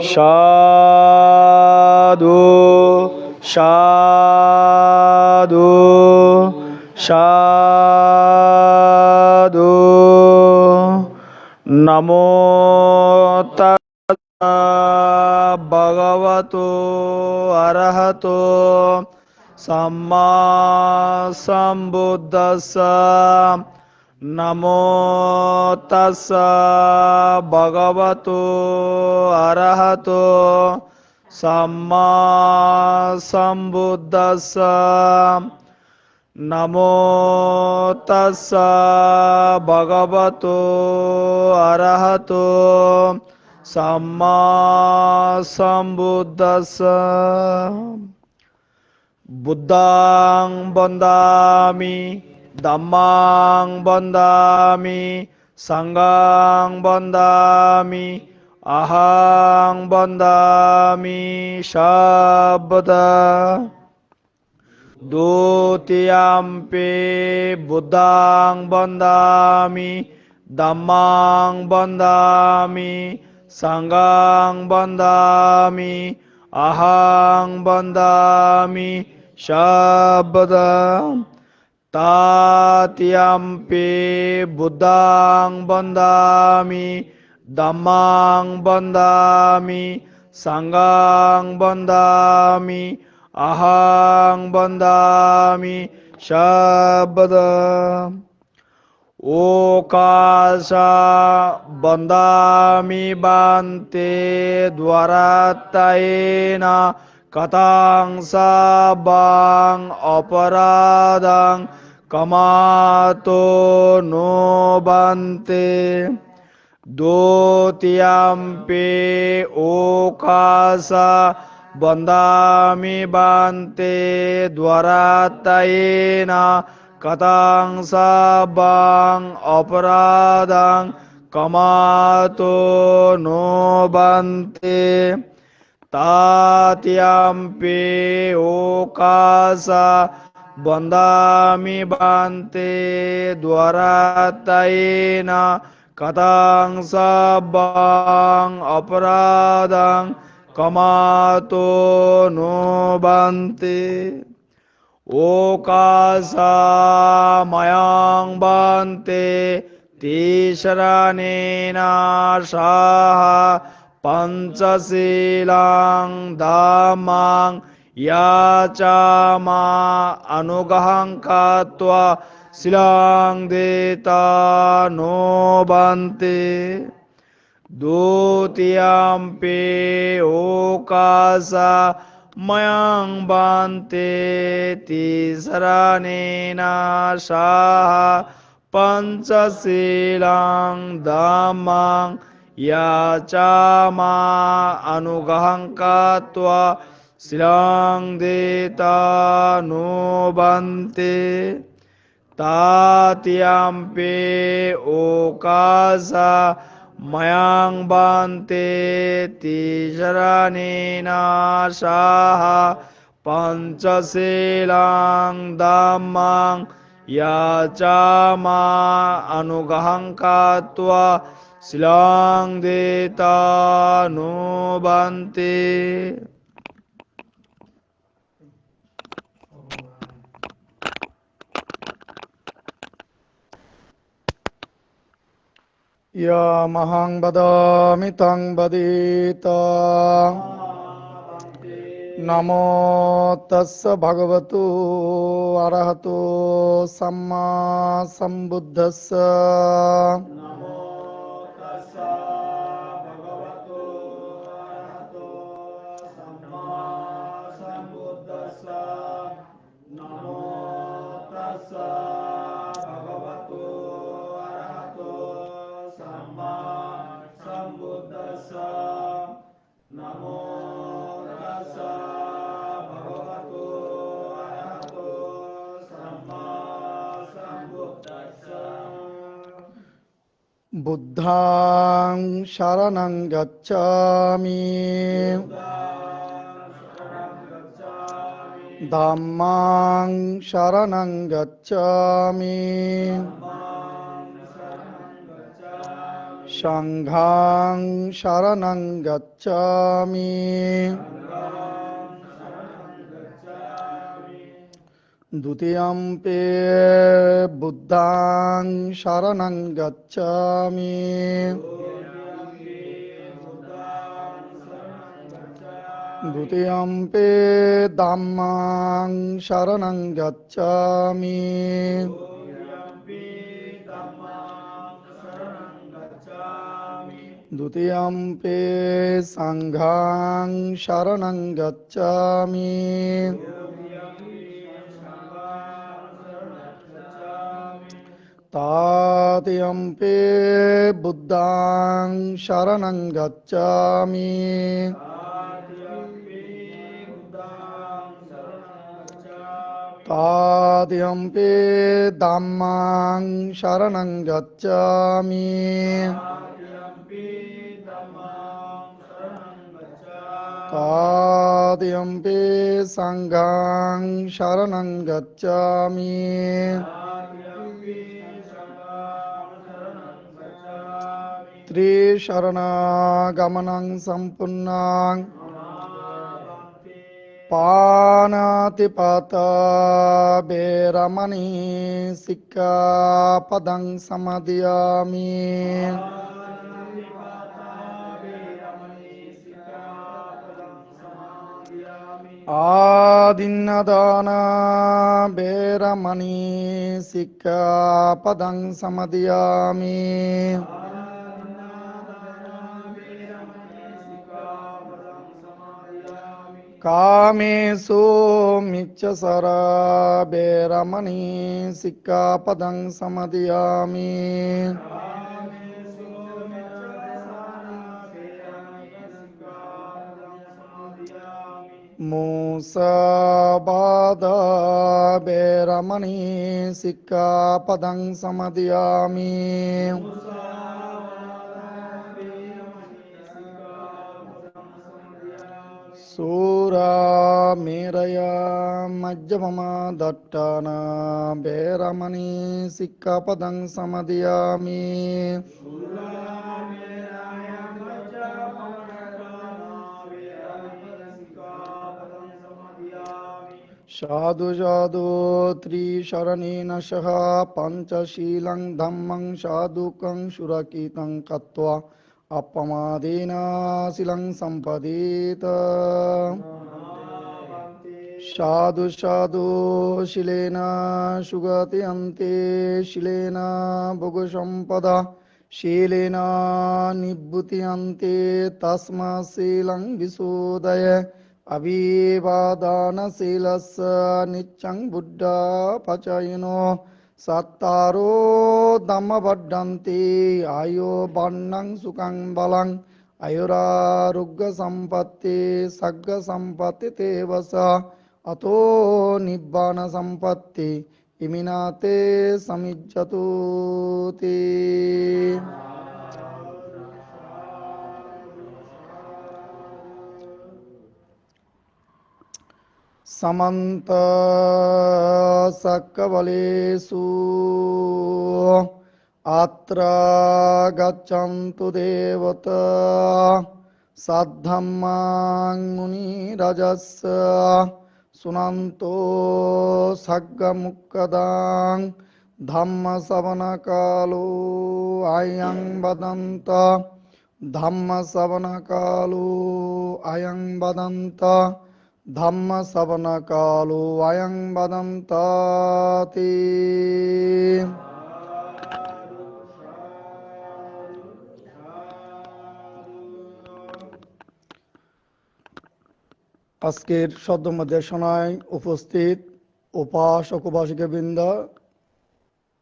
সাধু সাধু সাধু নমো তাস্সা ভগবতো অরহতো সম্মা সম্বুদ্ধাস্সা নমো তাস্সা ভগবতো অরহতো সম্মা সম্বুদ্ধাস্সা নমো তাস্সা ভগবতো অরহতো সম্মা সম্বুদ্ধাস্সা বুদ্ধং বন্দামি ধম্মং বন্দামি সংঘং বন্দামি অহং বন্দামি সর্বদা দ্বিতীয়ম্পি বুদ্ধং বন্দামি ধম্মং বন্দামি সংঘং বন্দামি অহং বন্দামি সর্বদা তৃতীয়ম্পি বুদ্ধং বন্দামি ধম্মং বন্দামি সংঘং বন্দামি অহং বন্দামি সর্বদা ওকাশা বন্দামি বান্তে দ্বারাত্তায়েনা কতাং সাবাং অপরাধং কমাতো নো বান্তে দ্বিতীয়ম্পি ওকাশা বন্দামি বান্তে দ্বারাত্তায়েনা কতাং সাবাং অপরাধং কমাতো নো বান্তে তৃতীয়ম্পি ওকাশা বন্দামি বান্তে দ্বারাত্তায়েনা কতাং সাবাং অপরাধং কমাতো নো বান্তে ওকাশা ময়ং বান্তে তিসরণেনা সহ পঞ্চশীলং ধাম্মং ইয়াচামা অনুগহং কত্বা শিলং দেতা নো বান্তে দ্বিতীয়ম্পি ওকাশা ময়ং বান্তে তিসরণেনা সহ পঞ্চশীলং ধাম্মং ইয়াচামা অনুগহং কত্বা শিলং দেতা নো বান্তে তৃতীয়ম্পি ওকাশা ময়ং বান্তে তিসরণেনা সহ পঞ্চশীলং ধাম্মং ইয়াচামা অনুগহং কত্বা শিলং দেতা নো বান্তে ইয়ামহং বদামি তং বদিতা নমো তস্স ভগবতো অরহতো সম্মা সম্বুদ্ধস্স বুদ্ধং শরণং গচ্ছামি ধাম্মং শরণং গচ্ছামি সংঘাং শরণং গচ্ছামি দ্বিতীয়ম্পি বুদ্ধাং শরণং গচ্ছামি দ্বিতীয়ম্পি ধাম্মাং শরণং গচ্ছামি দ্বিতীয়ম্পি সংঘাং শরণং গচ্ছামি তৃতীয়ম্পি বুদ্ধাং শরণং গচ্ছামি তৃতীয়ম্পি ধাম্মাং শরণং গচ্ছামি তৃতীয়ম্পি সংঘাং শরণং গচ্ছামি ত্রিশরণাগমনং সম্পূর্ণং পানাতিপাতা বেরমণি সিক্খাপদং সমাদিয়ামি আদিন্নদানা বেরমণি সিক্খাপদং সমাদিয়ামি কামেষু মিচ্ছাচারা বেরমণি সিক্খাপদং সমাদিয়ামি মুসাবাদা বেরমণি সিক্খাপদং সমাদিয়ামি সুরামেরয়া মজ্জপমাদট্টানা বেরমণি সিক্খাপদং সমাদিয়ামি সাধু সাধু ত্রিশরণেন সহ পঞ্চশীলং ধম্মং সাধুকং সুরকিতং কত্বা অপমাদেন শিলং সম্পদেত সাধু সাধু শিলেন সুগতি অন্তে শিলেন ভোগ সম্পদা শীলেন নিভূতি অন্তে তস্মা শীলং বিশোদয় अभिवादनशीलस्य नित्यं बुद्धपचयिनो सत्तारो दमवर्धन्ति आयो वर्णं सुखं बलं आयुरारोग्यसम्पत्ति सर्गसम्पत्तितेव स अतो निब्बाणसम्पत्ति इमिनाते समिज्जतु ते समन्त सक्कबलेषु अत्र गच्छन्तु देवता सद्धम्मां मुनिरजस्य सुनन्तो सग्गमुक्कदां धम्मश्रवणकालो अयं वदन्त धम्मश्रवणकालो अयं वदन्त धम्मश्रवणकालो अयं वदन्ताति আজকের সদ্যম দেশনায় উপস্থিত উপাসক উপাসিকাবৃন্দ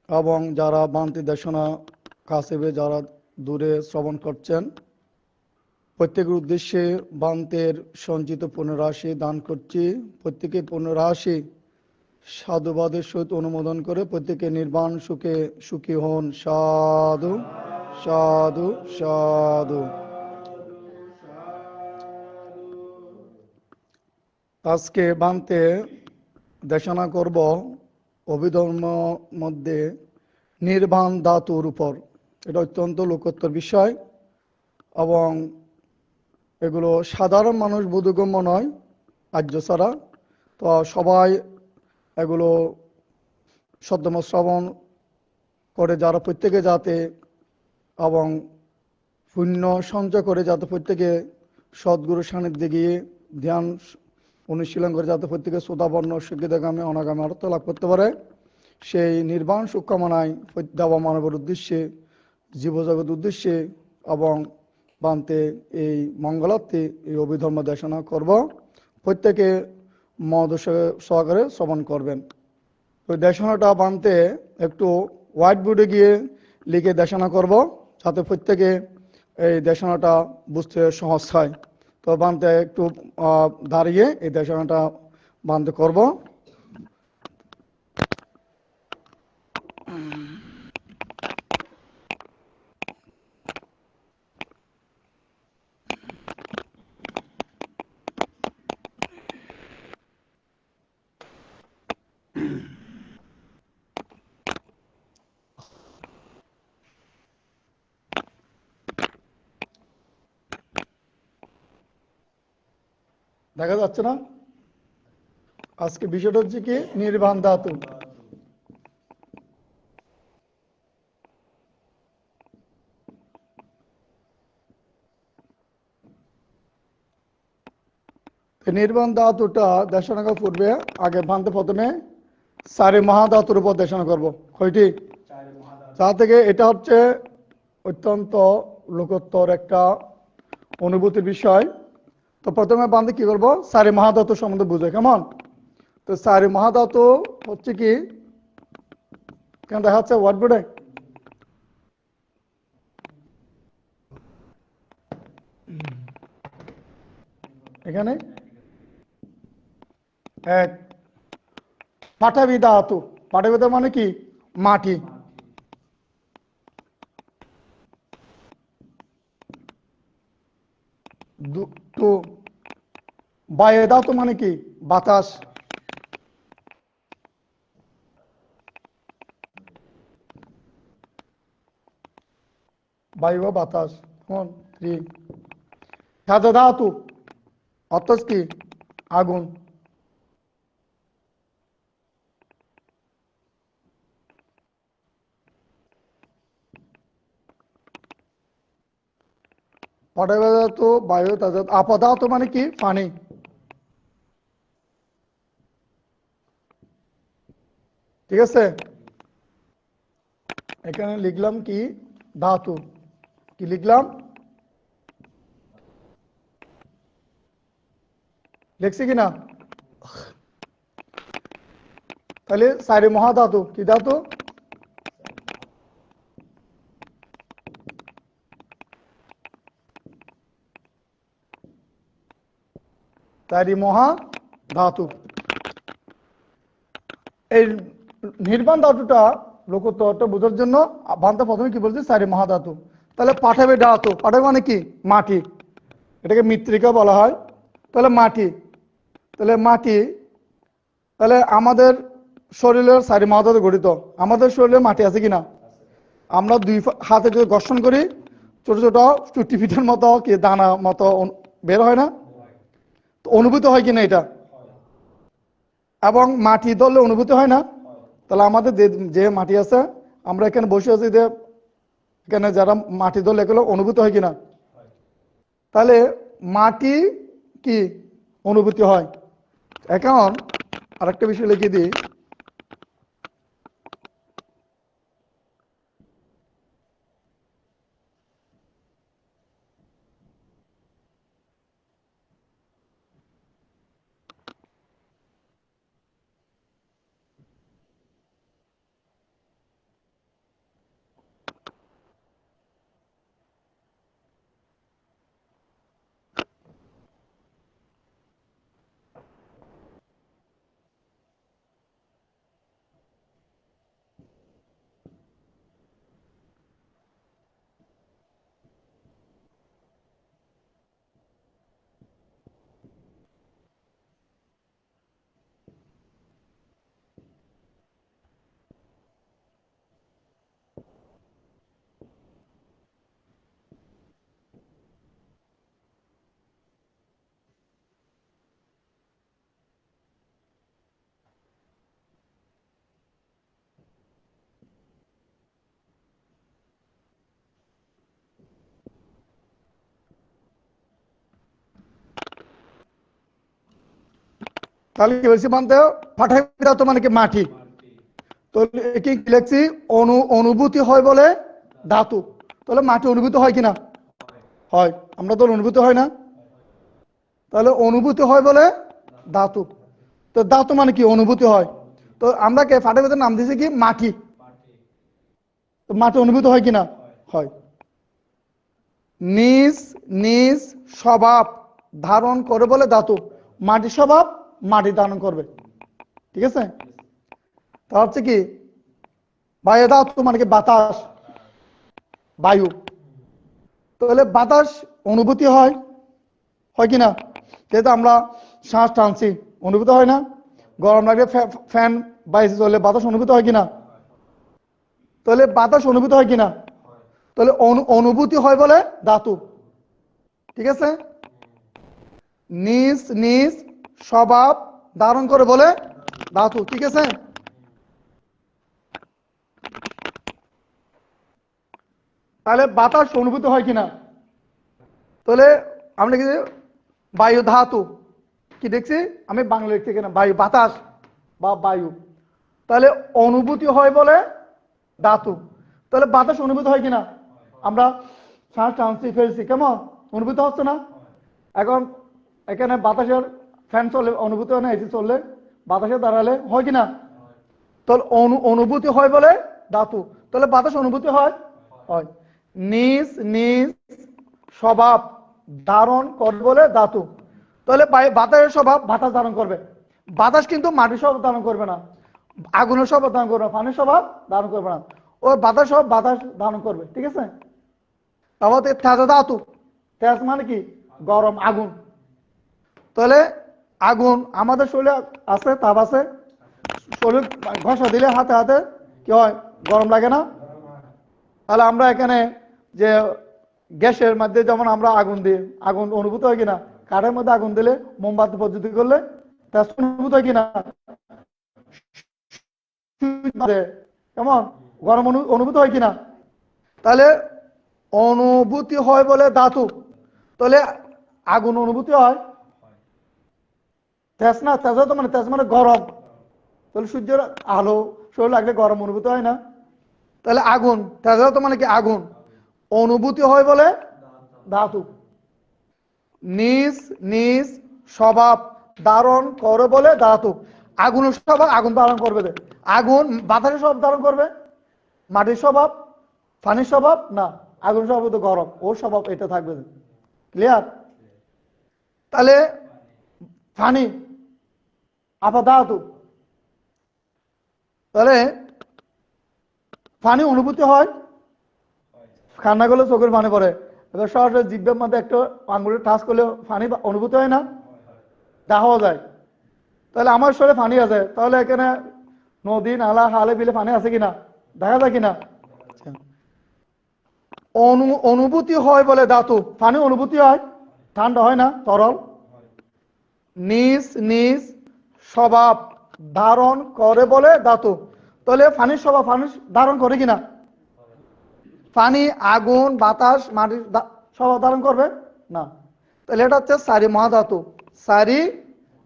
এবং যারা বান্তি দেশনা কাছেবে যারা দূরে শ্রবণ করছেন প্রত্যেকের উদ্দেশ্যে বান্তের সঞ্চিত পুনরাশি দান করছি। প্রত্যেকে পুনরাশি সাধুবাদের সহিত অনুমোদন করে প্রত্যেকে নির্বাণ সুখে সুখী হন। সাধু সাধু সাধু। আজকে বান্তে দেশনা করব অভিধর্ম মধ্যে নির্বাণ ধাতুর উপর। এটা অত্যন্ত লোকোত্তর বিষয় এবং এগুলো সাধারণ মানুষ বোধগম্য নয় আর্য ছাড়া। তো সবাই এগুলো সদ্যম শ্রবণ করে যারা প্রত্যেকে যাতে এবং পুণ্য সঞ্চয় করে যাতে প্রত্যেকে সদ্গুরু সান্নিধ্যে গিয়ে ধ্যান অনুশীলন করে যাতে প্রত্যেকে শ্রোতাবর্ণ শিক্ষিতগামী অনাগামী অর্থ লাভ করতে পারে, সেই নির্বাণ সুকামনায় দেওয়া মানবের উদ্দেশ্যে, জীবজগৎ উদ্দেশ্যে এবং বান্তে এই মঙ্গলার্থে এই অভিধর্ম দেশনা করব। প্রত্যেকে মদ সহকারে শ্রবণ করবেন। ওই দেশনাটা বানতে একটু হোয়াইট বোর্ডে গিয়ে লিখে দেশনা করব, যাতে প্রত্যেকে এই দেশনাটা বুঝতে সহজ হয়। তো বানতে একটু দাঁড়িয়ে এই দেশনাটা বানতে করব। দেখা যাচ্ছে না? আজকে বিষয়টা হচ্ছে কি নির্বাণ ধাতু। নির্বাণ ধাতুটা দেশনা করার পূর্বে আগে বানতে প্রথমে চারি মহাধাতুর উপর দেশনা করব। কয়টি? যা থেকে এটা হচ্ছে অত্যন্ত লোকোত্তর একটা অনুভূতির বিষয়। তো প্রথমে বান্ধে কি করবো, চারি মহাধাতু সম্বন্ধে বুঝে। কেমন? তো চারি মহাধাতু হচ্ছে কি, কেন দেখা যাচ্ছে হোয়াইট বোর্ডে? এখানে এক পাঠাবি ধাতু। পাঠাবি ধাতু মানে কি? মাটি। তো বায়ু ধাতু মানে কি? বাতাস। বায়ু বা বাতাস। কোন? ধাতু অর্থাৎ কি? আগুন। পাঠাবি ধাতু বায়ু ধাতু। আপদাতু মানে কি? পানি। ঠিক আছে, এখানে লিখলাম কি? ধাতু। কি লিখলাম? লিখছি কিনা? তাহলে চারি মহাধাতু কি ধাতু? চারি মহাধাতু। এই নির্বাণ ধাতুটা লোকোত্তরটা বোঝার জন্য বান্তা প্রথমে কি বলছে? চারি মহাধাতু। তাহলে পাঠাবে ধাতু। পাঠাবে মানে কি? মাটি। এটাকে মৃত্তিকা বলা হয়। তাহলে মাটি। তাহলে মাটি, তাহলে আমাদের শরীরের চারি মহাধাতু গঠিত। আমাদের শরীরে মাটি আছে কিনা? আমরা দুই হাতে যদি ঘর্ষণ করি, ছোট ছোট চুট্টি পিঠের মতো কি দানা মতো বের হয় না? তো অনুভূতি হয় কিনা এটা? এবং মাটি ধরলে অনুভূতি হয় না? তাহলে আমাদের যে মাটি আছে, আমরা এখানে বসে আছি, যে এখানে যারা মাটি ধরলে এগুলো অনুভূতি হয় কিনা? তাহলে মাটি কি অনুভূতি হয়। এখন আরেকটা বিষয় লিখে দিই। তাহলে কি বলছি বানতে পাঠাবি ধাতু মানে কি মাটি, তো কি লিখছি অনুভূতি হয় বলে ধাতু, তাহলে মাটি অনুভূতি হয় কিনা, হয়, আমরা তো অনুভূতি হয় না, তাহলে অনুভূতি হয় বলে ধাতু, তো ধাতু মানে কি অনুভূতি হয়, তো আমরা কে পাঠাবিদের নাম দিয়েছি কি মাটি, তো মাটি অনুভূতি হয় কিনা, হয়। নিজ নিজ স্বভাব ধারণ করে বলে ধাতু, মাটির স্বভাব মাটি ধারণ করবে, ঠিক আছে। তা হচ্ছে কি বায়ু ধাতু মানে কি বাতাস, বায়ু, তাহলে বাতাস অনুভূতি হয়, হয় কিনা, যেহেতু আমরা শ্বাস টানছি অনুভূতি হয় না, গরম লাগলে ফ্যান বাইরে চলে বাতাস অনুভূতি হয় কিনা, তাহলে বাতাস অনুভূতি হয় কিনা, তাহলে অনুভূতি হয় বলে ধাতু, ঠিক আছে। নিজ নিজ স্বভাব ধারণ করে বলে ধাতু, ঠিক আছে। তাহলে বাতাস অনুভূতি হয় কিনা, তাহলে আমরা কি বায়ু ধাতু কি দেখছি, আমি বাংলা লিখছি কিনা বায়ু বাতাস বা বায়ু, তাহলে অনুভূতি হয় বলে ধাতু, তাহলে বাতাস অনুভূতি হয় কিনা, আমরা শ্বাস টানছি ফেলছি কেমন অনুভূতি হচ্ছে না, এখন এখানে বাতাসের ফ্যান চললে অনুভূতি হয় না, এসি চললে বাতাসে দাঁড়ালে হয় কিনা, তাহলে অনুভূতি হয় বলে ধাতু, তাহলে বাতাস অনুভূতি হয়, হয়। নিজ নিজ স্বভাব ধারণ করবে বলে ধাতু, তাহলে বাতাসের স্বভাব বাতাস ধারণ করবে, বাতাস কিন্তু মাটির স্বভাব ধারণ করবে না, আগুনের স্বভাব ধারণ করবে না, পানির স্বভাব ধারণ করবে না, ও বাতাস স্বভাব বাতাস ধারণ করবে, ঠিক আছে। তারপর তেজ ধাতু, তেজ মানে কি গরম আগুন, তাহলে আগুন আমাদের শরীরে আছে, তাপ আছে, শরীর ঘষা দিলে হাতে হাতে কি হয় গরম লাগে না, তাহলে আমরা এখানে যে গ্যাসের মধ্যে যেমন আমরা আগুন দিই, আগুন অনুভূত হয় কিনা, কাঠের মধ্যে আগুন দিলে মোমবাতি পদ্ধতি করলে তেজ অনুভূত হয় কিনা, কেমন গরম অনুভূত হয় কিনা, তাহলে অনুভূতি হয় বলে ধাতু, তাহলে আগুন অনুভূতি হয়, তেজ না, তেজ মানে গরম, তাহলে সূর্যের আলো শরীর লাগলে গরম অনুভূতি হয় না, তাহলে আগুন তেজ মানে কি আগুন অনুভূতি হয় বলে ধাতু। নিজ নিজ স্বভাব ধারণ করে বলে ধাতু, আগুনের স্বভাব আগুন ধারণ করবে, আগুন বাতাসের স্বভাব ধারণ করবে, মাটির স্বভাব পানির স্বভাব না, আগুন স্বভাব তো গরম, ওর স্বভাব এটা থাকবে, ক্লিয়ার। তাহলে পানি আপাধাতু, তাহলে পানি অনুভূতি হয়, কান্না করলে চোখের পানি পড়ে, এবার সরাসরি জিভের মধ্যে একটা আঙুলের টাচ করলে পানি অনুভূতি হয় না, দেখাও যায়, তাহলে আমার শরীরে পানি আছে, তাহলে এখানে নদী নালা হালে বিলে পানি আছে কিনা, দেখা যায় কিনা, অনুভূতি হয় বলে ধাতু, পানি অনুভূতি হয়, ঠান্ডা হয় না তরল। নিজ নিজ স্বভাব ধারণ করে বলে ধাতু, তাহলে পানির স্বভাব পানি ধারণ করে কিনা, পানি আগুন বাতাস মাটির স্বভাব ধারণ করবে না, তাহলে এটা হচ্ছে সারি মহাধাতু, সারি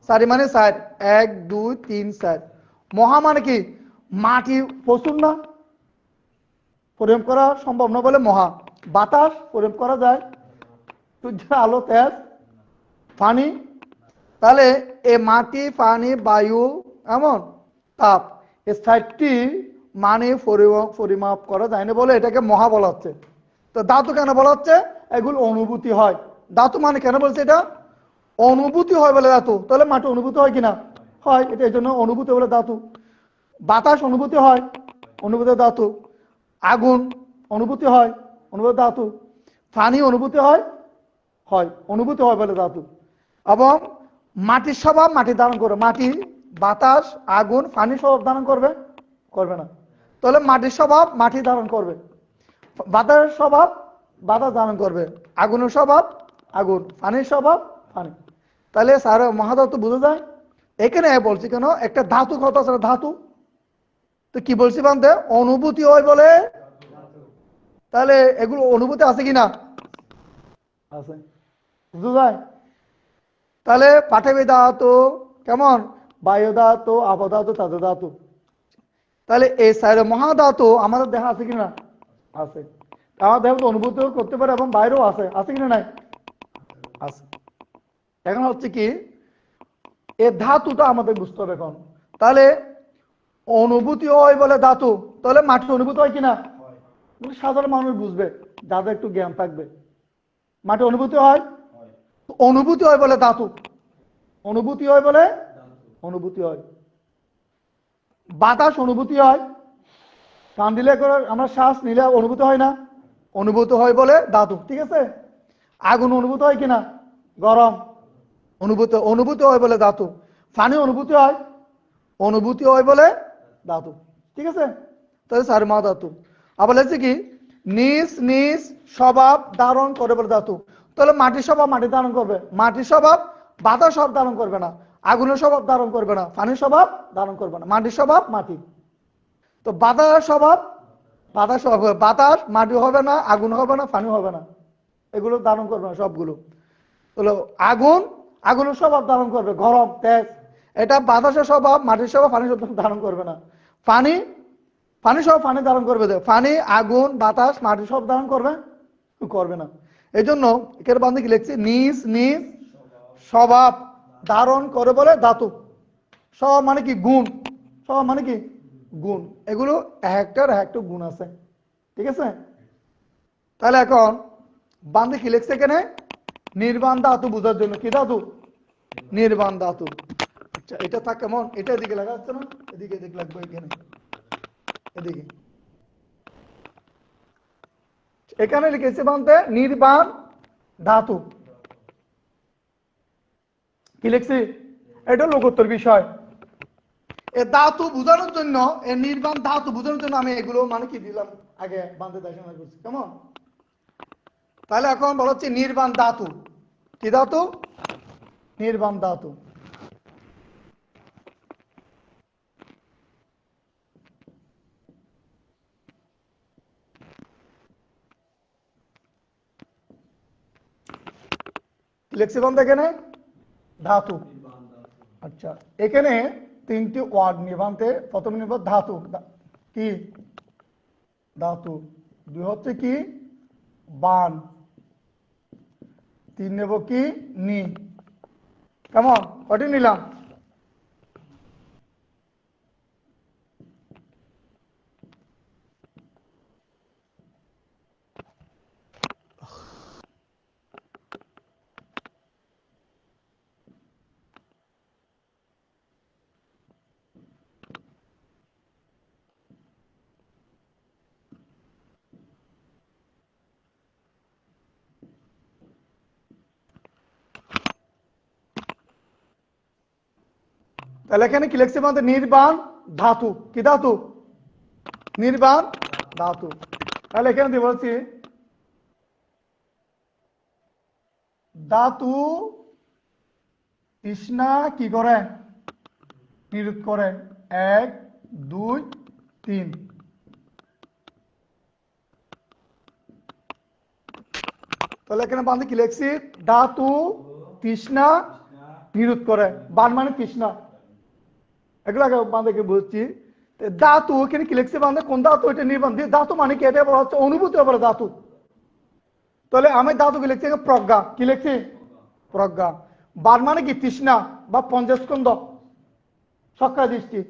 সারি মানে সার, 1 2 3 4, মহা মানে কি মাটি প্রচুর না, পরিমাপ করা সম্ভব না বলে মহা, বাতাস পরিমাপ করা যায়, সূর্যের আলো তেজ, পানি, তাহলে এ মাটি পানি বায়ু এমন তাপ, এই 4টি মানে পরিমাপ করা যায় না বলে এটাকে মহা বলা হচ্ছে। তো ধাতু কেন বলা হচ্ছে, এগুলো অনুভূতি হয়, ধাতু মানে কেন বলছে এটা অনুভূতি হয় বলে ধাতু, তাহলে মাটি অনুভূতি হয় কিনা, হয়, এটা এই জন্য অনুভূতি বলে ধাতু। বাতাস অনুভূতি হয়, অনুভূতি ধাতু, আগুন অনুভূতি হয়, অনুভূতি ধাতু, পানি অনুভূতি হয়, হয় অনুভূতি হয় বলে ধাতু, এবং মাটির স্বভাব মাটি ধারণ করবে, মাটি বাতাস আগুন পানির স্বভাব ধারণ করবে, করবে না, তাহলে মাটির স্বভাব মাটি ধারণ করবে, বাতাসের স্বভাব বাতাস ধারণ করবে, আগুনের স্বভাব আগুন, পানির স্বভাব পানি, তাহলে স্যার মহাধাতু বোঝা যায়। এখানে বলছি কেন একটা ধাতু কত আছে ধাতু, তো কি বলছি বান্ধে অনুভূতি হয় বলে, তাহলে এগুলো অনুভূতি আছে কিনা, আছে, বুঝা যায়। তাহলে পাঠাবি ধাতু কেমন বায়ু ধাতু, আপ ধাতু, তাজা ধাতু। তাহলে এই চাইরে মহাধাতু আমাদের দেহা আছে কিনা? আছে। আমার দেহ অনুভূতি করতে পারে এবং বাইরেও আছে কিনা নাই? আছে। এখন হচ্ছে কি এই ধাতুটা আমাদের বুঝতে হবে এখন। তাহলে অনুভূতি হয় বলে ধাতু, তাহলে মাটির অনুভূতি হয় কিনা? সাধারণ মানুষ বুঝবে, যাদের একটু জ্ঞান থাকবে। মাটির অনুভূতি হয়, অনুভূতি হয় বলে ধাতু, অনুভূতি হয় বলে অনুভূতি হয়। বাতাস অনুভূতি হয়, কান দিলে করে আমরা শ্বাস নিলে অনুভূতি হয় না, অনুভূতি হয় বলে ধাতু। ঠিক আছে। আগুন অনুভূতি হয় কিনা? গরম অনুভূতি হয় বলে ধাতু। পানি অনুভূতি হয়, অনুভূতি হয় বলে ধাতু। ঠিক আছে। তাহলে চার মহা ধাতু। আবার বলেছে কি নিজ নিজ স্বভাব ধারণ করে বলে ধাতু। তাহলে মাটির স্বভাব মাটি ধারণ করবে, মাটির স্বভাব বাতাস স্বভাব ধারণ করবে না, আগুনের স্বভাব ধারণ করবে না, পানির স্বভাব ধারণ করবে না, মাটির স্বভাব মাটি। তো বাতাস স্বভাব বাতাস হবে, বাতাস মাটি হবে না, আগুন হবে না, পানি হবে না, এগুলো ধারণ করবে না সবগুলো। তাহলে আগুন আগুনের স্বভাব ধারণ করবে, গরম তেজ। এটা বাতাসের স্বভাব মাটির স্বভাব পানির স্বভাব ধারণ করবে না। পানি পানি সব পানি ধারণ করবে, পানি আগুন বাতাস মাটি সব ধারণ করবে করবে না। এই জন্য এখানে বান্ধে কি লিখছে নিজ নিজ স্বভাব ধারণ করে বলে ধাতু। স্বভাব মানে কি? গুণ। স্বভাব মানে কি? গুণ। এগুলো একটার একটা গুণ আছে। ঠিক আছে। তাহলে এখন বান্ধে কি লিখছে এখানে? নির্বাণ ধাতু বোঝার জন্য। কি ধাতু? নির্বাণ ধাতু। আচ্ছা, এটা থাক কেমন? এটা এদিকে লাগা যাচ্ছে না, এদিকে এদিকে লাগবে, এখানে এদিকে। এখানে লিখেছে বান্ধে নির্বাণ ধাতু। কি লিখছি? এটা লোকোত্তর বিষয়। এ ধাতু বোঝানোর জন্য, এ নির্বাণ ধাতু বোঝানোর জন্য আমি এগুলো মানে কি দিলাম আগে বান্ধে দেখাশোনা করছি। কেমন? তাহলে এখন বলা হচ্ছে নির্বাণ ধাতু। কি ধাতু? নির্বাণ ধাতু। লিখছি বন্ধু এখানে ধাতু। আচ্ছা, এখানে তিনটি ওয়ার্ড নির্বান্তে। প্রথম নির্ব ধাতু। কি? ধাতু। দুই হচ্ছে কি? বান। তিন নেব কি? নি। কেমন? কটি নিলাম? তাহলে এখানে কি লিখছে আমাদের? নির্বাণ ধাতু। কি ধাতু? নির্বাণ ধাতু। তাহলে এখানে দিয়ে বলছি ধাতু তৃষ্ণা কি করে? নিরোধ করে। 1 2 3। তাহলে এখানে বান্ধে কি লিখছি? ধাতু তৃষ্ণা নিরোধ করে। বান মানে তৃষ্ণা। এগুলো আগে বান্ধে বুঝছি। ধাতু এখানে কি লিখছে বান্ধে? কোন ধাতু? এটা নির্বাণ। ধাতু মানে কি? এটা বলা হচ্ছে অনুভূতি বলে ধাতু। তাহলে আমি ধাতু কি লিখছি? প্রজ্ঞা। কি লিখছি? প্রজ্ঞা। বান মানে কি? তৃষ্ণা বা পঞ্চস্কন্ধ, সক্রা দৃষ্টি।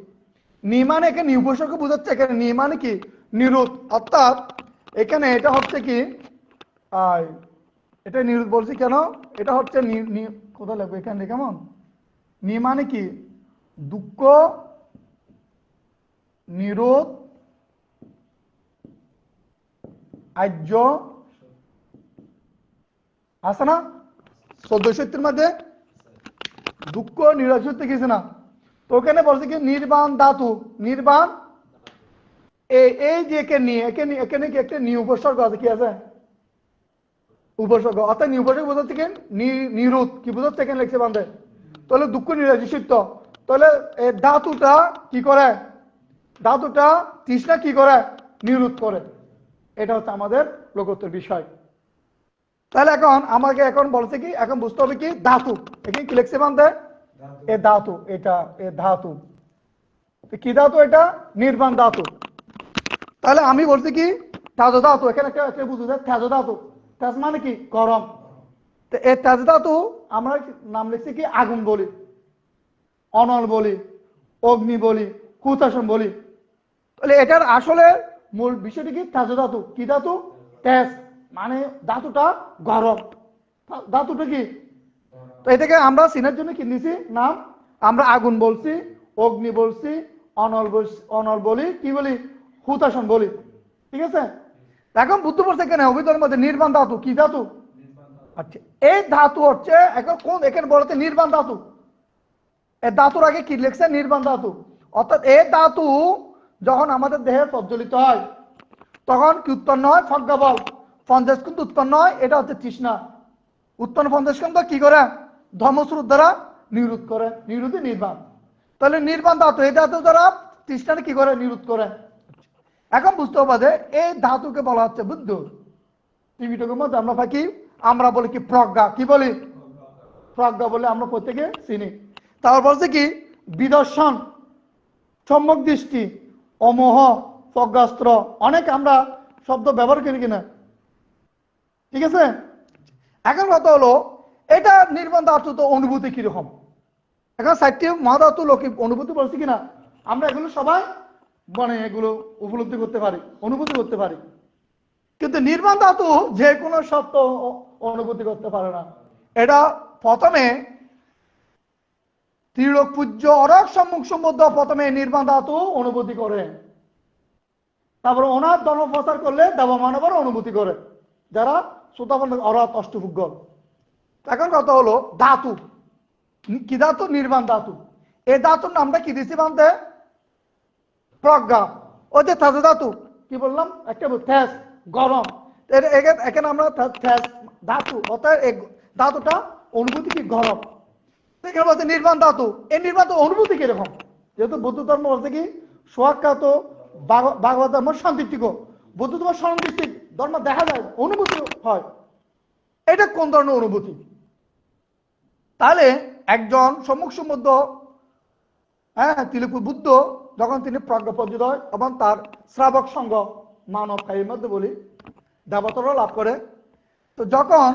নি মানে এখানে উপসর্গ বোঝাচ্ছে। এখানে নি মানে কি? নিরোধ। অর্থাৎ এখানে এটা হচ্ছে কি এটা নিরোধ বলছি কেন? এটা হচ্ছে কোথায় লাগবে? এখানে কেমন? নি মানে কি? দুঃখ নিরোধ আর্য আছে না? 1470 মধ্যে দুঃখ নিরোধ হতে গেছে না? তো ওখানে বলছে কি নির্বাণ ধাতু। নির্বাণ এই যে এখানে কি একটা নি উপসর্গ আছে? কি আছে? উপসর্গ। অর্থাৎ নি উপসর্গ বোঝাচ্ছে কি? নিরোধ। কি বোঝাচ্ছে এখানে লিখছে বান্ধে? তাহলে দুঃখ নিরোধ সিদ্ধ। তাহলে এই ধাতুটা কি করে? ধাতুটা তৃষ্ণা কি করে? নিরোধ করে। এটা হচ্ছে আমাদের লোকোত্তর বিষয়। তাহলে এখন আমাকে এখন বলছে কি? এখন বুঝতে হবে কি? ধাতু। এখানে কি লিখছে বান্ধে? এ ধাতু, এটা এ ধাতু। কি ধাতু? এটা নির্বাণ ধাতু। তাহলে আমি বলছি কি তেজ ধাতু, এখানে একটা বুঝতে তেজ ধাতু। তেজ মানে কি? গরম। তো এই তেজ ধাতু আমরা নাম লিখছি কি আগুন বলি, অনল বলি, অগ্নি বলি, হুতাশন বলি। তাহলে এটার আসলে মূল বিষয়টি কি? তেজ ধাতু। কি ধাতু? তেজ মানে ধাতুটা গরম। ধাতুটা কি? তো এটাকে আমরা চিনার জন্য কি দিছি নাম? আমরা আগুন বলছি, অগ্নি বলছি, অনল বলি, কি বলি? হুতাশন বলি। ঠিক আছে? এখন বুদ্ধ বলছে কেন অভিধর্মের মধ্যে নির্বাণ ধাতু। কি ধাতু? আচ্ছা, এই ধাতু হচ্ছে এখন কোন, এখানে বলতে নির্বাণ ধাতু। এই ধাতুর আগে কি লিখছে? নির্বাণ ধাতু। অর্থাৎ এই ধাতু যখন আমাদের দেহে প্রজ্বলিত হয় তখন কি উৎপন্ন হয়? প্রজ্ঞাবল। পঞ্চাশ কিন্তু উৎপন্ন হয়, এটা হচ্ছে তৃষ্ণা। উৎপন্ন পঞ্চাশ কিন্তু কি করে? ধর্মস্রোত দ্বারা নিরোধ করে, নিরোধী নির্বাণ। তাহলে নির্বাণ ধাতু, এই ধাতু দ্বারা তৃষ্ণা কি করে? নিরোধ করে। এখন বুঝতে হবে যে এই ধাতুকে বলা হচ্ছে বুদ্ধ। ত্রিপিটকের মধ্যে আমরা থাকি, আমরা বলি কি প্রজ্ঞা। কি বলি? প্রজ্ঞা বলে আমরা প্রত্যেকে চিনি। তারপর বলছে কি বিদর্শন, সম্যক দৃষ্টি, অমোহ, প্রজ্ঞাস্ত্র, অনেক আমরা শব্দ ব্যবহার করি কিনা। ঠিক আছে? এখন কথা হলো এটা নির্বাণ ধাতু, তো অনুভূতি কিরকম? এখন 4টি মহাধাতু লৌকিক অনুভূতি বলছি কিনা, আমরা এগুলো সবাই মানে এগুলো উপলব্ধি করতে পারি, অনুভূতি করতে পারি। কিন্তু নির্বাণ ধাতু যে কোনো সত্য অনুভূতি করতে পারে না। এটা প্রথমে ত্রিলোক পূজ্য অরক সম্মুখ সম্বদ্ধ প্রথমে নির্বাণ ধাতু অনুভূতি করে, তারপরে ওনার ধর্ম প্রচার করলে দেব মানবর অনুভূতি করে, যারা শ্রোতাবন্ধ অরহত অষ্টভুগ্গল। এখন কথা হলো ধাতু। কি ধাতু? নির্বাণ ধাতু। এই ধাতুর নামটা কি দিছি বানতে? প্রজ্ঞা। ওই যে তেজ ধাতু কি বললাম? একটা তেজ, গরম। এখানে আমরা তেজ ধাতু, অর্থাৎ এই ধাতুটা অনুভূতি কি? গরম। এখানে বলছে নির্বাণ ধাতু। এই নির্বাণ অনুভূতি কিরকম? যেহেতু বৌদ্ধ ধর্ম বলছে কি সোয়াক্কাত ভাগবত ধর্ম শান্তিত্বিক, বৌদ্ধ ধর্ম শান্তিত্বিক ধর্ম দেখা যায় অনুভূতি হয়। এটা কোন ধরনের অনুভূতি? তাহলে একজন সম্মুখ সম্বদ্ধ তিলক বুদ্ধ যখন তিনি প্রজ্ঞাপর্যিত হয় এবং তার শ্রাবক সঙ্গ মানব এর মধ্যে বলি দেবতারা লাভ করে, তো যখন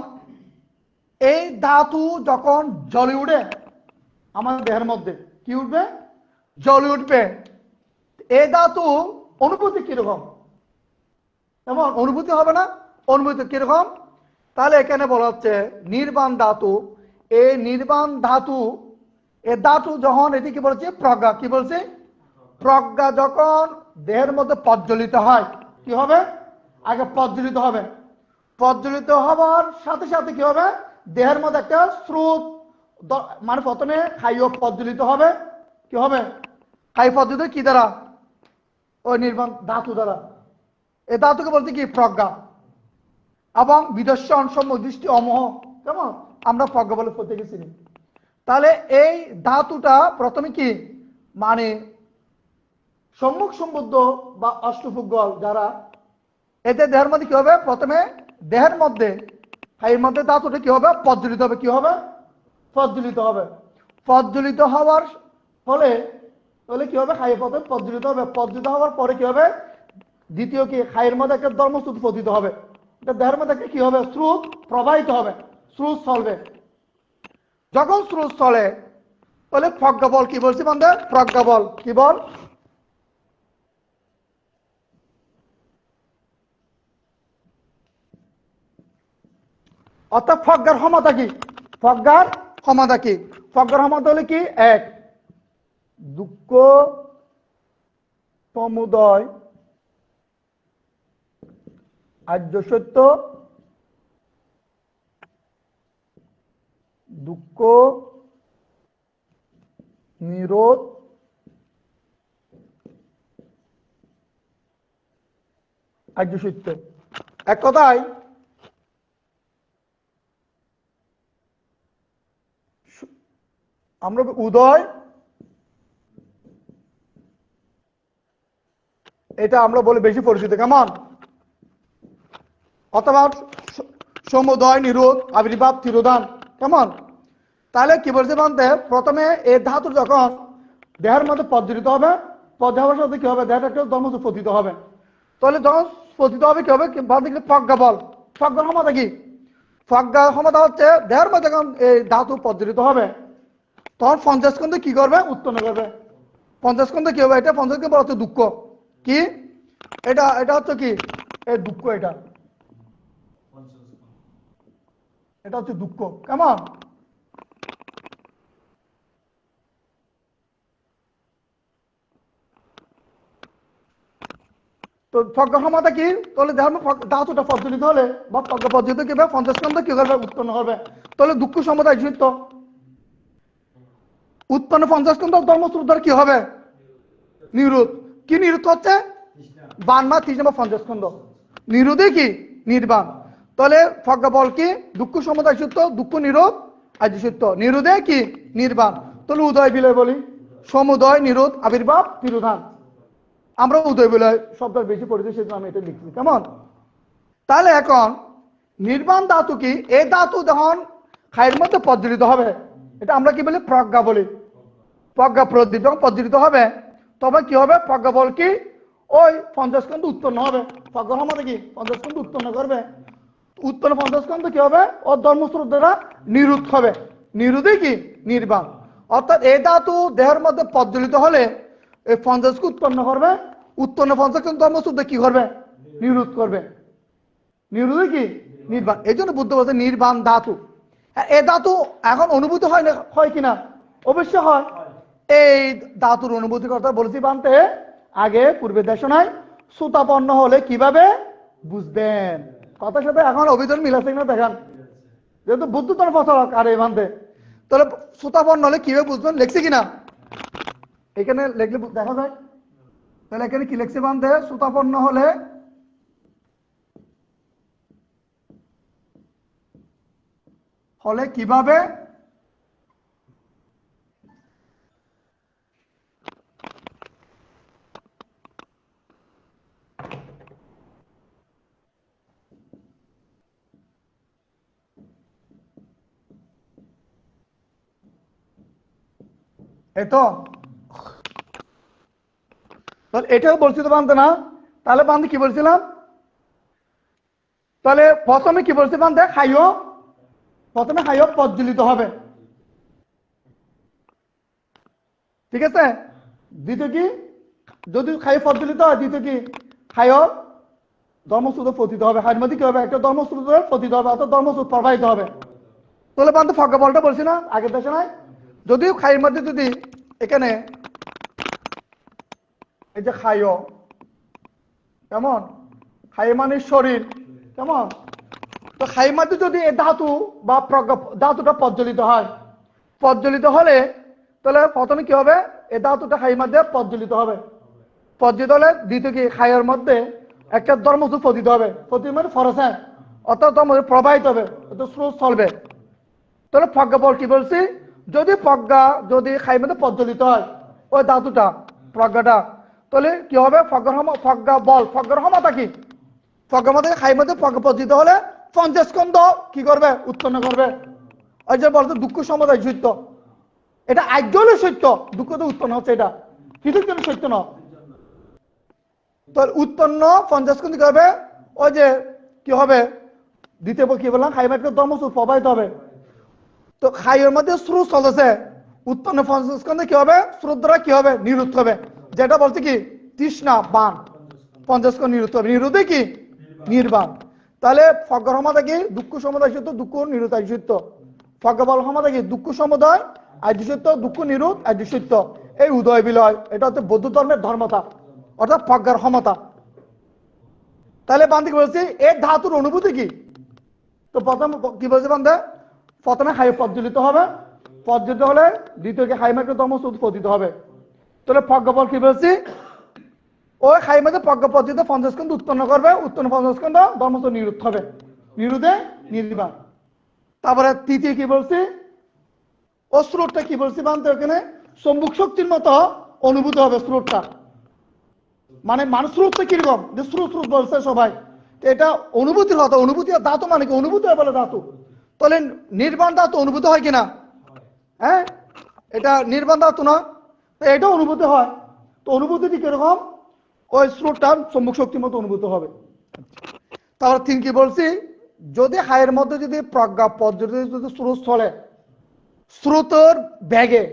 এই ধাতু যখন জ্বলে উঠে আমাদের দেহের মধ্যে, কি উঠবে? জ্বলে উঠবে। এই ধাতু অনুভূতি কিরকম? এমন অনুভূতি হবে না? অনুভূতি কিরকম? তাহলে এখানে বলা হচ্ছে নির্বাণ ধাতু। এই নির্বাণ ধাতু, এই ধাতু যখন এটিকে বলছে প্রজ্ঞা। কি বলছে? প্রজ্ঞা যখন দেহের মধ্যে প্রজ্বলিত হয়, কি হবে? আগে প্রজ্বলিত হবে। প্রজ্বলিত হওয়ার সাথে সাথে কি হবে? দেহের মধ্যে একটা স্রোত, মানে প্রথমে খাইও প্রজ্বলিত হবে। কি হবে? খাই প্রজ্বলিত কি দ্বারা? ওই নির্বাণ ধাতু দ্বারা। এই ধাতুকে বলতে কি? প্রজ্ঞা। এবং বিদর্শন, সম্যক দৃষ্টি, অমোহ, কেমন আমরা প্রজ্ঞা বলে প্রত্যেকে চিনি। তাহলে এই ধাতুটা প্রথমে কি মানে সম্মুখ সম্বদ্ধ বা অষ্টভুগ্গল যারা, এদের দেহের মধ্যে কি হবে? প্রথমে দেহের মধ্যে এর মধ্যে ধাতুটা কি হবে? প্রজ্বলিত হবে। কি হবে? প্রজ্বলিত হবে। প্রজ্বলিত হওয়ার ফলে তাহলে কি হবে? খাইয়ের পথে প্রজ্বলিত হবে। প্রজ্বলিত হওয়ার পরে কি হবে? দ্বিতীয় কি খাইয়ের মধ্যে একটা ধর্মস্রোত পতিত হবে। এটা দেহের মধ্যে কি হবে? স্রোত প্রবাহিত হবে, স্রোত চলবে। যখন স্রোত চলে তাহলে প্রজ্ঞা বল। কি বলছি বন্ধু? প্রজ্ঞা বল। কি বল? অর্থাৎ প্রজ্ঞার ক্ষমতা কি? প্রজ্ঞার ক্ষমতা কি? প্রজ্ঞার ক্ষমতা হলে কি? এক, দুঃখ সমুদয় আর্য সত্য, দুঃখ নিরোধ আর্য সত্য। এক কথায় আমরা উদয়, এটা আমরা বলে বেশি পরিচিত, কেমন? অথবা সমুদয়, নিরোধ, আবির্ভাব, তিরোধান, কেমন? তাহলে কি বলছে বান্ধে, প্রথমে এই ধাতু যখন দেহের মধ্যে পদ্ধতিত হবে, পদ্ধতি হওয়ার সাথে কি হবে, দেহটা একটু ধর্মস্থ পতিত হবে। তাহলে যখন পতিত হবে কি হবে, বান্ধে প্রজ্ঞা বল, প্রজ্ঞার ক্ষমতা কি, প্রজ্ঞার ক্ষমতা হচ্ছে দেহের মধ্যে যখন এই ধাতু পদ্ধতিত হবে তখন পঞ্চাশকন্দ কি করবে, উৎপন্ন করবে। পঞ্চাশকন্দ কি হবে, এটা পঞ্চাশকে বলা হচ্ছে দুঃখ। কি এটা, এটা হচ্ছে কি এই দুঃখ, এটা এটা হচ্ছে দুঃখ। কেমন, তো প্রজ্ঞা ক্ষমতা কি, তাহলে ধাতুটা পদ্ধতিত হলে বা প্রজ্ঞা পদ্ধতি কি হবে, পঞ্চাশকন্দ কি করবে, উৎপন্ন করবে। তাহলে দুঃখ সমতা যুক্ত উৎপন্ন পঞ্চাশকন্দ ধর্মস্রোত দ্বারা কি হবে, নিরোধ। কি নিরোধ হচ্ছে, বান বা তৃষ্ণা বা পঞ্চাশকন্দ, নিরোধে কি নির্বাণ। তাহলে প্রজ্ঞা বল কি, দুঃখ সমতায় সূত্র, দুঃখ নিরোধ আর্য সূত্র, নিরোধে কি নির্বাণ। তাহলে উদয় বিলয় বলি, সমুদয় নিরোধ আবির্ভাব তিরোধান। আমরা উদয় বিলয় শব্দ বেশি পড়েছি, সেজন্য আমি এটা লিখছি। কেমন, তাহলে এখন নির্বাণ ধাতু কি, এই ধাতু যখন খায়ের মধ্যে পজ্জলিত হবে, এটা আমরা কি বলি, প্রজ্ঞা বলি। প্রজ্ঞা প্রদীপ যখন পজ্জলিত হবে তবে কি হবে, প্রজ্ঞা বল কি ওই পঞ্চাশকন্দ উৎপন্ন হবে। প্রজ্ঞা ক্ষমতা কি পঞ্চাশকন্দ উৎপন্ন করবে। উৎপন্ন পঞ্চাশকন্দ কি হবে, ও ধর্মস্রোত দ্বারা নিরোধ হবে। নিরোধে কি নির্বাণ। অর্থাৎ এই ধাতু দেহের মধ্যে পজ্জলিত হলে এই পঞ্চাশকে উৎপন্ন করবে, উৎপন্ন পঞ্চাশকন্দ ধর্মস্রোত কি করবে, নিরোধ করবে। নিরোধে কি নির্বাণ। এই জন্য বুদ্ধ বলছে নির্বাণ ধাতু। এ ধাতু এখন অনুভূতি হয় না, হয় কিনা, অবশ্যই হয়। এই ধাতুর অনুভূতি কথা বলছি বানতে আগে পূর্বে দেশনায়, সুতাপন্ন হলে কিভাবে বুঝবেন, কথার সাথে এখন অভিধান মিলাচ্ছে কিনা দেখান, যেহেতু বুদ্ধ তোর প্রচারক আর এই বানতে। তাহলে সুতাপন্ন হলে কিভাবে বুঝবেন, লেখছে কিনা, এখানে লেখলে দেখা যায়। তাহলে এখানে কি লেখছে বানতে, সুতাপন্ন হলে হলে কিভাবে এতো, তাহলে এটাও বলছি তো বানতে না। তাহলে বান্ধে কি বলছিলাম, তাহলে প্রথমে কি বলছি বান্ধে, খাইও, প্রথমে খাইও প্রজ্বলিত হবে, ঠিক আছে। দ্বিতীয় কি, যদি খাইও প্রজ্বলিত হয়, দ্বিতীয় কি খাইও ধর্মস্রোত পতিত হবে। খাইয়ের মধ্যে কি হবে, একটা ধর্মস্রোত পতিত হবে, অর্থাৎ ধর্মস্রোত প্রবাহিত হবে। তাহলে বান্ধে ফজ্ঞা বলটা বলছি না আগের দেশে নাই, যদিও খাইয়ের মধ্যে যদি এখানে এই যে খাইও, কেমন, খাই মানে শরীর, কেমন, তো খাই মধ্যে যদি এই ধাতু বা প্রজ্ঞা ধাতুটা প্রজ্বলিত হয়, প্রজ্বলিত হলে তাহলে প্রথমে কি হবে, এই ধাতুটা খাই মধ্যে প্রজ্বলিত হবে। প্রজ্বলিত হলে দ্বিতীয় কি খাইয়ের মধ্যে একটা ধর্মস্রোত পতিত হবে, পতিত মানে ফরসে, অর্থাৎ ধর্ম প্রবাহিত হবে, অর্থাৎ স্রোত চলবে। তাহলে প্রজ্ঞা বল কি বলছি, যদি প্রজ্ঞা যদি খাই মধ্যে প্রজ্বলিত হয় ওই ধাতুটা প্রজ্ঞাটা, তাহলে কি হবে, প্রজ্ঞা বল, প্রজ্ঞার ক্ষমতা কি, প্রজ্ঞার মধ্যে খাই মধ্যে প্রজ্ঞা প্রজ্বলিত হলে পঞ্চাশকন্দ কি করবে, উৎপন্ন করবে। ওই যে বলতো দুঃখ সমুদয় সত্য, এটা আজ্ঞ হলে সত্য, দুঃখ তো উৎপন্ন হচ্ছে, এটা কিছুর জন্য সত্য নয়। তো উৎপন্ন পঞ্চাশকন্দ কি হবে, ওই যে কি হবে, দ্বিতীয় কি বললাম, খাই মধ্যে ধর্মস্রোত প্রবাহিত হবে। তো খাইয়ের মধ্যে স্রোত চলেছে, উৎপন্ন পঞ্চাশকন্দ কি হবে, স্রোত দ্বারা কি হবে, নিরোধ হবে। যেটা বলছে কি তৃষ্ণা বান, পঞ্চাশকন্দ নিরোধ হবে, নিরোধে কি নির্বাণ। তাহলে প্রজ্ঞা ক্ষমতা কি, দুঃখ সমুদয় সত্য, দুঃখ নিরোধ আর্য সত্য। প্রজ্ঞা বল ক্ষমতা কি, দুঃখ সমুদয় আর্য সত্য, দুঃখ নিরোধ আর্য সত্য। এই উদয় বিলয়, এটা হচ্ছে বৌদ্ধ ধর্মের ধর্মতা, অর্থাৎ প্রজ্ঞার ক্ষমতা। তাহলে বান্ধে কি বলছি, এই ধাতুর অনুভূতি কি, তো প্রথম কি বলছে বান্ধে, প্রথমে হাই প্রজ্বলিত হবে, প্রজ্বলিত হলে দ্বিতীয় কি হাই মাইক্রোদম পতিত হবে। তাহলে প্রজ্ঞা বল কি বলছি, ওই খাই মধ্যে প্রজ্ঞা পদ্ধতিতে পঞ্চাশকন্দ উৎপন্ন করবে, উৎপন্ন পঞ্চাশকন্দ ধর্মস্রোত নিরোধ হবে, নিরোধে নির্বাণ। তারপরে তৃতীয় কি বলছি, ও স্রোতটা কি বলছি বানতে, ওখানে সম্মুখ শক্তির মতো অনুভূত হবে স্রোতটা। মানে মানুষ স্রোতটা কিরকম, যে স্রোত স্রোত বলছে সবাই, এটা অনুভূতির কথা, অনুভূতি ধাতু মানে কি, অনুভূতি হয় বলে ধাতু। তাহলে নির্বাণ ধাতু অনুভূত হয় কিনা, হ্যাঁ, এটা নির্বাণ ধাতু না, তো এটা অনুভূতি হয়। তো অনুভূতিটি কিরকম? ওই স্রোতটা চুম্বক শক্তির মতো অনুভূত হবে। তাহলে তিন কি বলছি, যদি হায়ের মধ্যে যদি প্রজ্ঞা পদ্ধতি যদি স্রোত চলে, স্রোতের ব্যাগে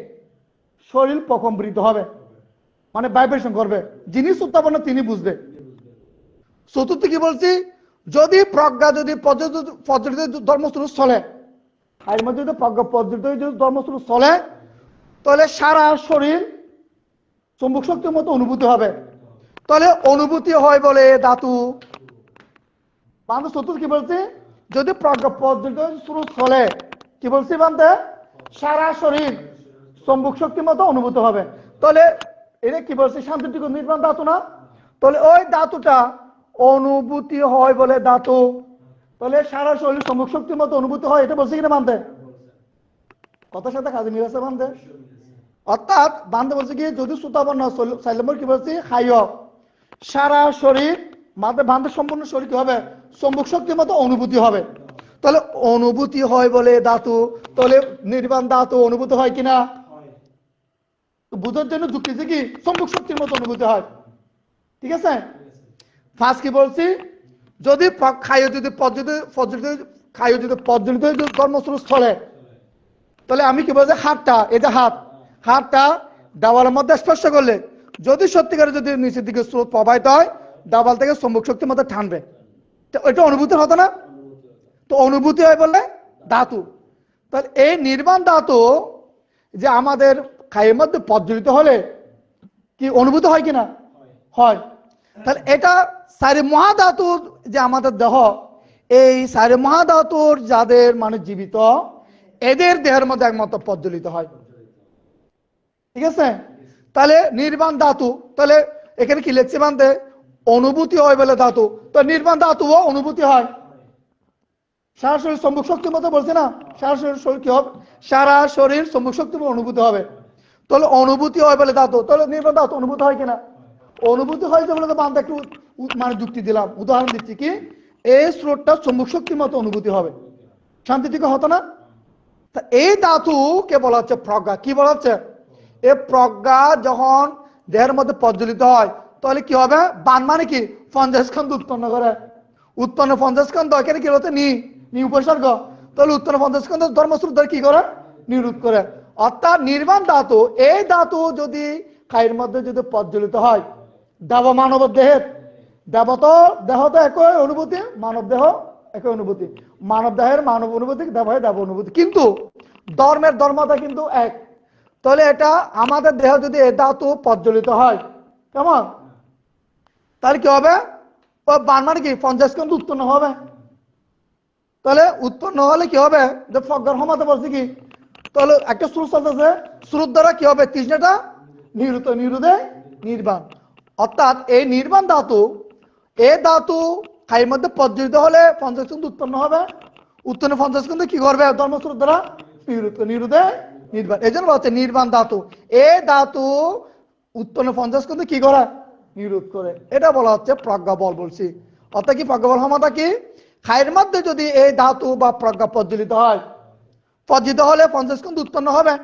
শরীর প্রকম্পিত হবে, মানে ভাইব্রেশন করবে, যিনি উত্থাপন তিনি বুঝবে। চতুর্থ কি বলছি, যদি প্রজ্ঞা যদি পদ্ধতি ধর্মস্রোত চলে, হায়ের মধ্যে যদি প্রজ্ঞা পদ্ধতি যদি ধর্মস্রোত চলে, তাহলে সারা শরীর চুম্বক শক্তির মতো অনুভূতি হবে। তাহলে অনুভূতি হয় বলে ধাতু। বান্ধব চতুর্থ কি বলছি, যদি প্রজ্ঞা পদ্ধতি স্রোত চলে, কি বলছি বান্ধে, সারা শরীর চুম্বক শক্তির মতো অনুভূত হবে। তাহলে এটা কি বলছি, শান্তিটুকু নির্বাণ ধাতু না? তাহলে ওই ধাতুটা অনুভূতি হয় বলে ধাতু। তাহলে সারা শরীর চুম্বক শক্তির মতো অনুভূতি হয়, এটা বলছি কিনা বান্ধে? কথার সাথে কাজে মিল আছে বান্ধে। অর্থাৎ বান্ধে বলছে কি, যদি সুতাবন সাইলেমর কি বলছি, হাইয় সারা শরীর মাঝে বান্ধে সম্পূর্ণ শরীর কি হবে, চুম্বক শক্তির মতো অনুভূতি হবে। তাহলে অনুভূতি হয় বলে ধাতু। তাহলে নির্বাণ ধাতু অনুভূতি হয় কিনা বুঝার জন্য যুক্তি কি, চুম্বক শক্তির মতো অনুভূতি হয়। ঠিক আছে। ফার্স্ট কি বলছি, যদি খাইও যদি পদ্ধতি কর্মস্রোত চলে, তাহলে আমি কি বলছি, হাতটা, এই যে হাতটা দেওয়ালের মধ্যে স্পর্শ করলে যদি সত্যিকারে যদি নিচের দিকে স্রোত প্রবাহিত হয়, দেওয়াল থেকে চুম্বক শক্তির মধ্যে টানবে, এটা অনুভূতি হতো না? তো অনুভূতি হয় বলে ধাতু। তাহলে এই নির্বাণ ধাতু যে আমাদের খাইয়ের মধ্যে প্রজ্বলিত হলে কি অনুভূতি হয় কিনা? হয়। তাহলে এটা চারি মহাধাতুর যে আমাদের দেহ, এই চারি মহাধাতুর যাদের মানে জীবিত, এদের দেহের মধ্যে একমাত্র প্রজ্বলিত হয়। ঠিক আছে। তাহলে নির্বাণ ধাতু, তাহলে এখানে কি লিখছে বান্ধে, অনুভূতি হয় বলে ধাতু। তো নির্বাণ ধাতুও অনুভূতি হয়। সারা শরীর চুম্বক শক্তির মতো বলছে না, সারা শরীর কি হবে, সারা শরীর চুম্বক শক্তির অনুভূতি হবে। তাহলে অনুভূতি হয় বলে ধাতু, তাহলে নির্বাণ ধাতু অনুভূতি হয় কিনা? অনুভূতি হয় যে বলে তো বান্ধে একটু মানে যুক্তি দিলাম, উদাহরণ দিচ্ছি কি, এই স্রোতটা চুম্বক শক্তির মতো অনুভূতি হবে, শান্তি থেকে হতো না? এই ধাতুকে বলা হচ্ছে প্রজ্ঞা। কি বলা হচ্ছে, এই প্রজ্ঞা যখন দেহের মধ্যে প্রজ্বলিত হয়, তাহলে কি হবে, বান মানে কি, পঞ্চাশখণ্ড উৎপন্ন করে। উৎপন্ন পঞ্চাশখণ্ড এখানে কি হচ্ছে, নি উপসর্গ। তাহলে উৎপন্ন পঞ্চাশখণ্ড ধর্মস্রোত কি করে, নিরোধ করে। অর্থাৎ নির্বাণ ধাতু, এই ধাতু যদি খাইয়ের মধ্যে যদি প্রজ্বলিত হয়, দেব মানব দেহের দেহ তো একই অনুভূতি, মানব দেহ একই অনুভূতি, মানব দেহের মানব অনুভূতি, দেব অনুভূতি, কিন্তু ধর্মটা কিন্তু এক। তাহলে এটা আমাদের দেহ যদি এই ধাতু প্রজ্বলিত হয়, কেমন, তাহলে কি হবে, ও বান মানে কি, 50 কিন্তু উৎপন্ন হবে। তাহলে উৎপন্ন হলে কি হবে, যে প্রজ্ঞার ক্ষমতা বলছে কি, তাহলে একটা স্রোত চলতেছে, স্রোত দ্বারা কি হবে, তৃষ্ণাটা নিরুদে নির্বাণ। অর্থাৎ এই নির্বাণ ধাতু, এই ধাতু খাইয়ের মধ্যে প্রজ্বলিত হলে 50 কিন্তু উৎপন্ন হবে, উৎপন্ন 50 কিন্তু কি করবে, ধর্মস্রোত দ্বারা নিরুদে নির্বাণ। এই জন্য হচ্ছে নির্বাণ ধাতু, এই ধাতু উৎপন্ন 50 কিন্তু কি করে, নিরোধ করে। এটা বলা হচ্ছে প্রজ্ঞা বল বলছি। অর্থাৎ কি, প্রজ্ঞা বল ক্ষমতা কি, খাইয়ের মধ্যে যদি এই ধাতু বা প্রজ্ঞা প্রজ্বলিত হয়, প্রজ্বলিত হলে 50 কিন্তু উৎপন্ন হবে,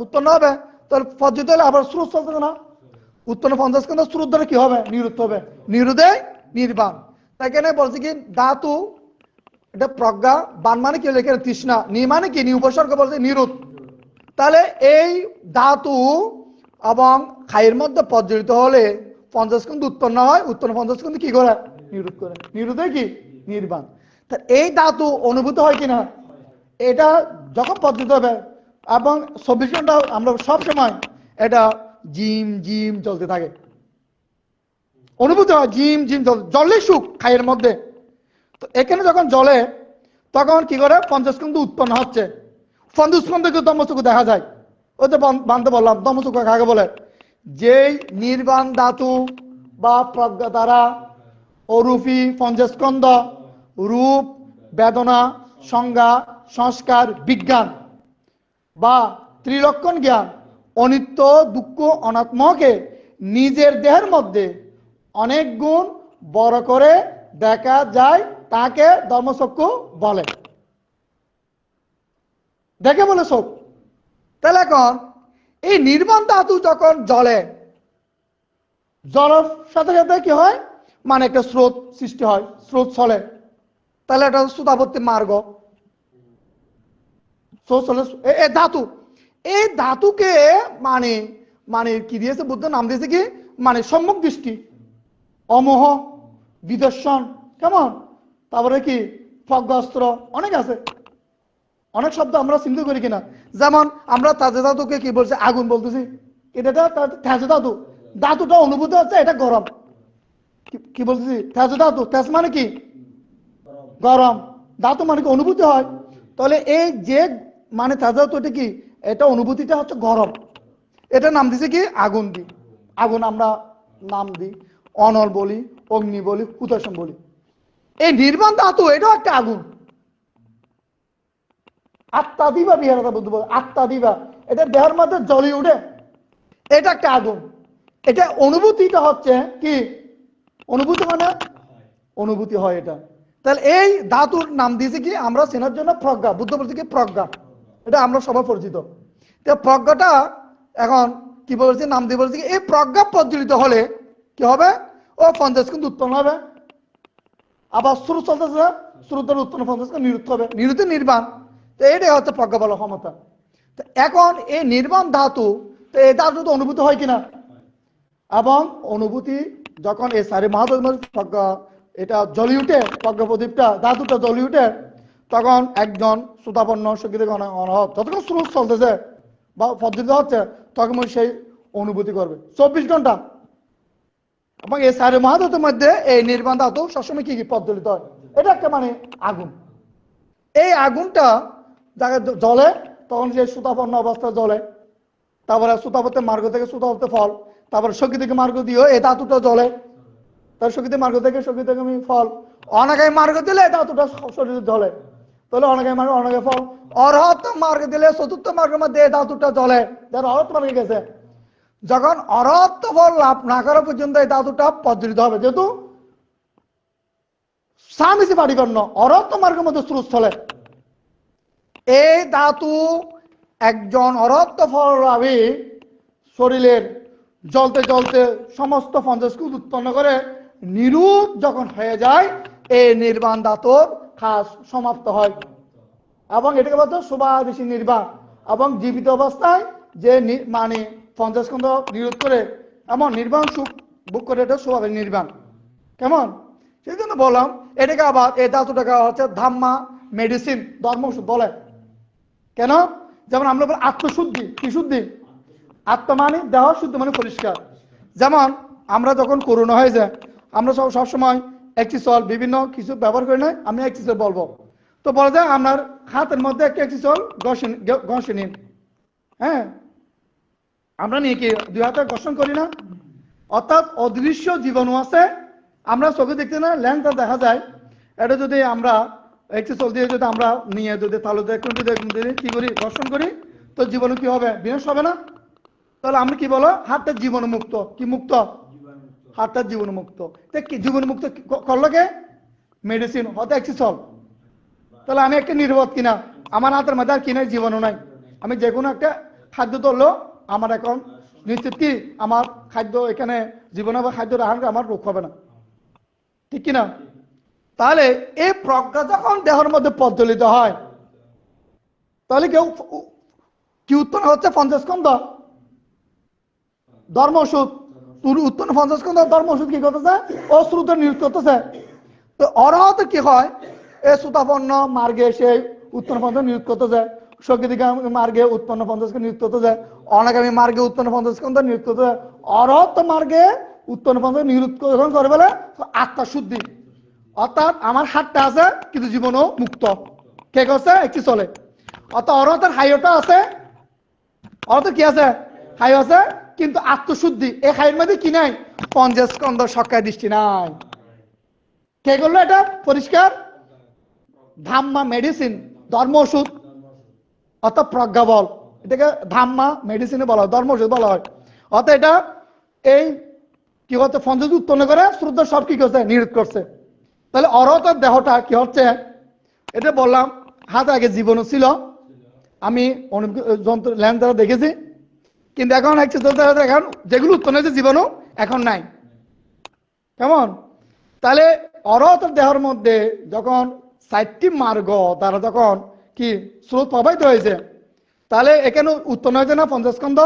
উৎপন্ন হবে। তাহলে প্রজ্বলিত হলে আবার স্রোত চলতে না, উৎপন্ন 50 কিন্তু স্রোত দ্বারা কি হবে, নিরোধ হবে, নিরোধে নির্বাণ। তাই কেন বলছি কি, ধাতু এটা প্রজ্ঞা, বান মানে কি, এখানে তৃষ্ণা, নি মানে কি, নি উপসর্গ বলছে নিরোধ। তাহলে এই ধাতু এবং খাইয়ের মধ্যে প্রজ্বলিত হলে 50 কিন্তু উৎপন্ন হয়, উৎপন্ন 50 কিন্তু কি করে, নিরোধ করে, নিরোধে কি, নির্বাণ। তা এই ধাতু অনুভূত হয় কিনা, এটা যখন প্রজ্বলিত হবে এবং 24 ঘন্টা আমরা সব সময় এটা জিম জিম চলতে থাকে, অনুভূতি হয়, জিম জিম জ্বললে সুখ খাইয়ের মধ্যে। তো এখানে যখন জ্বলে, তখন কি করে, 50 কিন্তু উৎপন্ন হচ্ছে, 50 কিন্তু দমচক্ষু দেখা যায়। ওই তো বান্ধব বললাম, দমচক্ষু কাকে বলে, যেই নির্বাণ ধাতু বা প্রজ্ঞা দ্বারা অরূপী পঞ্চস্কন্ধ, রূপ, বেদনা, সংজ্ঞা, সংস্কার, বিজ্ঞান বা ত্রিলক্ষণ জ্ঞান, অনিত্য, দুঃখ, অনাত্মকে নিজের দেহের মধ্যে অনেক গুণ বড় করে দেখা যায়, তাকে ধর্মচক্ষু বলে। দেখে বলে চোখ। তাহলে এখন এই নির্বাণ ধাতু যখন জ্বলে, জলের সাথে সাথে কি হয়, মানে একটা স্রোত সৃষ্টি হয়, স্রোত চলে, তাহলে এটা সুতাপত্তি মার্গ, স্রোত চলে। ধাতু, এই ধাতুকে মানে মানে কি দিয়েছে বুদ্ধ, নাম দিয়েছে কি, মানে সম্মুখ দৃষ্টি, অমোহ, বিদর্শন, কেমন, তারপরে কি প্রজ্ঞাস্ত্র, অনেক আছে, অনেক শব্দ আমরা চিন্তা করি কিনা। যেমন আমরা তাজে ধাতুকে কি বলছি, আগুন বলতেছি, এটা তেজ ধাতু, ধাতুটা অনুভূতি হচ্ছে এটা গরম। কি বলতেছি, তেজ ধাতু, তেজ মানে কি গরম, ধাতু মানে কি অনুভূতি হয়। তাহলে এই যে মানে তেজ ধাতু, এটা কি, এটা অনুভূতিটা হচ্ছে গরম, এটা নাম দিছে কি আগুন দি। আগুন আমরা নাম দিই, অনল বলি, অগ্নি বলি, কুতাসম বলি। এই নির্বাণ ধাতু এটাও একটা আগুন। আত্মা দিবা বিহারতা বুদ্ধ বলে, আত্মা দিবা, এটা দেহের মধ্যে জ্বলি উঠে, এটা একটা আগুন। এটা অনুভূতিটা হচ্ছে কি, অনুভূতি মানে অনুভূতি হয় এটা। তাহলে এই ধাতুর নাম দিয়েছে কি আমরা চেনার জন্য প্রজ্ঞা, বুদ্ধ বলছে কি প্রজ্ঞা, এটা আমরা সবাই পরিচিত। তো প্রজ্ঞাটা এখন কি বলছে, নাম দিয়ে বলছে কি এই প্রজ্ঞা প্রজ্বলিত হলে কি হবে, ও পঞ্চাশ কিন্তু উৎপন্ন হবে। আবার স্রোত চলতেছে, স্রোতের উৎপন্ন পঞ্চাশ নিরুদ্ধ হবে, নিরুদ্ধ নির্বাণ। তো এটাই হচ্ছে প্রজ্ঞা বলার ক্ষমতা। তো এখন এই নির্বাণ ধাতু, তো এই ধাতু তো অনুভূতি হয় কিনা, এবং অনুভূতি যখন এই সারি মহাদেব প্রজ্ঞা এটা জ্বলি উঠে, প্রজ্ঞা প্রদীপটা ধাতুটা জ্বলি উঠে, তখন একজন শ্রোতাপন্ন সঙ্গীত যতক্ষণ স্রোত চলতেছে বা পদ্ধতি হচ্ছে, তখন সেই অনুভূতি করবে 24 ঘন্টা। এবং এই সারি মহাদেবের মধ্যে এই নির্বাণ ধাতু সবসময় কি কি প্রজ্বলিত হয়, এটা একটা মানে আগুন। এই আগুনটা যাকে জ্বলে, তখন সেই শ্রোতাপন্ন অবস্থা জ্বলে, তারপরে সুতাপত্যের মার্গ থেকে সুতাপত্য ফল, তারপরে সখী থেকে মার্গ দিয়েও এই ধাতুটা জ্বলে, তার সখীতে মার্গ থেকে সখী থেকে ফল, অনাগামী মার্গ দিলে এই ধাতুটা শরীরে জ্বলে, তাহলে অনাগামী মার্গ অনাগামী ফল, অরহত মার্গ দিলে চতুর্থ মার্গের মধ্যে এই ধাতুটা জ্বলে, যারা অরহত মার্গে গেছে। যখন অরহত ফল লাভ না করা পর্যন্ত এই ধাতুটা প্রজ্বলিত হবে, যেহেতু সামিসি পাটিকর্ণ অরহত মার্গের মধ্যে স্রোত চলে। এই ধাতু একজন অরহত ফল লাভী শরীরের জ্বলতে জ্বলতে সমস্ত পঞ্চাশকুদ উৎপন্ন করে নিরুদ্ধ যখন হয়ে যায়, এই নির্বাণ ধাতুর কাজ সমাপ্ত হয়। এবং এটাকে বলতে শুভাদিশী নির্বাণ। এবং জীবিত অবস্থায় যে মানে পঞ্চাশকুণ্ড নিরোধ করে এমন নির্বাণ সুখ ভোগ করে, এটা শুভাদিশী নির্বাণ। কেমন, সেই জন্য বললাম এটাকে আবার এই ধাতুটাকে হচ্ছে ধাম্মা মেডিসিন, ধর্ম ওষুধ বলে। কেন, যেমন আমরা বলি আত্মশুদ্ধি, কি শুদ্ধি, আত্মা মানে দেহ, শুদ্ধ মানে পরিষ্কার। যেমন আমরা যখন করোনা হয়ে যায়, আমরা সবসময় এক্সিসল বিভিন্ন কিছু ব্যবহার করি না, আমি এক্সিসল বলবো, তো বলা যায় আপনার হাতের মধ্যে একটা এক্সিসল ঘষে নিন। হ্যাঁ, আমরা নিয়ে কি দুই হাতে ঘর্ষণ করি না, অর্থাৎ অদৃশ্য জীবাণু আছে, আমরা চোখে দেখতে না, ল্যাংটা দেখা যায়। এটা যদি আমরা এক্সিসল দিয়ে যদি আমরা নিয়ে যদি তাহলে যদি কি করি, ঘর্ষণ করি, তো জীবাণু কি হবে, বিনাশ হবে না। তাহলে আমরা কি বলো, হাতটা জীবন মুক্ত, কি মুক্ত, হাতটা জীবন মুক্ত। জীবন মুক্ত করলো কে, মেডিসিন হয়তো এক্সিসল। তাহলে আমি একটা নির্বোধ কিনা, আমার হাতের মধ্যে আর কিনা জীবাণু নাই, আমি যে কোনো একটা খাদ্য ধরলো, আমার এখন নিশ্চিত কি আমার খাদ্য এখানে জীবন হবে, খাদ্য রাখান আমার রোগ হবে না, ঠিক কিনা। তাহলে এই প্রজ্ঞা যখন দেহের মধ্যে প্রজ্বলিত হয়, তাহলে কেউ কি উৎপন্ন হচ্ছে, পঞ্চাশস্কন্ধ ধর্ম ওষুধ উৎপন্ন, পঞ্চাশস্কন্ধ ধর্ম ওষুধ কি করতেছে, অশ্রুত নিয়োগ করতেছে। তো অরহত কি হয়, এই সুতাপন্ন মার্গে সেই উৎপন্ন পঞ্চাশ নিয়োগ করতেছে, সঙ্গীতিকা মার্গে উৎপন্ন পঞ্চাশকে নিয়োগ করতেছে, অনাগামী মার্গে উৎপন্ন পঞ্চাশস্কন্ধ নিয়োগ করতেছে। অরহত মার্গে উৎপন্ন পঞ্চাশ নিয়োগ করে বলে আত্মা শুদ্ধি, অর্থাৎ আমার হাতটা আছে কিন্তু জীবনও মুক্ত, কে করছে, একটি চলে। অর্থাৎ অরহতের হাইওটা আছে, অরহত কি আছে, হাই আছে, কিন্তু আত্মশুদ্ধি এই হাইয়ের মধ্যে কি নাই, পঞ্চাশস্কন্ধ সক্রিয় দৃষ্টি নাই। কে করলো এটা পরিষ্কার, ধাম্মা মেডিসিন, ধর্ম ওষুধ, অর্থাৎ প্রজ্ঞা বল, এটাকে ধাম্মা মেডিসিনে বলা হয়, ধর্ম ওষুধ বলা হয়। অর্থাৎ এটা এই কি হচ্ছে, পঞ্চাশ উৎপন্ন করে শ্রদ্ধা সব কি করছে, নিরোধ করছে। তাহলে অরহতের দেহটা কি হচ্ছে, এটা বললাম হাতে আগে জীবনও ছিল, আমি যন্ত্র ল্যান্স দ্বারা দেখেছি, কিন্তু এখন এখন যেগুলো উৎপন্ন হয়েছে জীবাণু এখন নাই। কেমন? তাহলে অরহতের দেহের মধ্যে যখন 4টি মার্গ তারা যখন কি স্রোত প্রবাহিত হয়েছে, তাহলে এখানে উৎপন্ন হয়েছে না পঞ্চস্কন্ধ,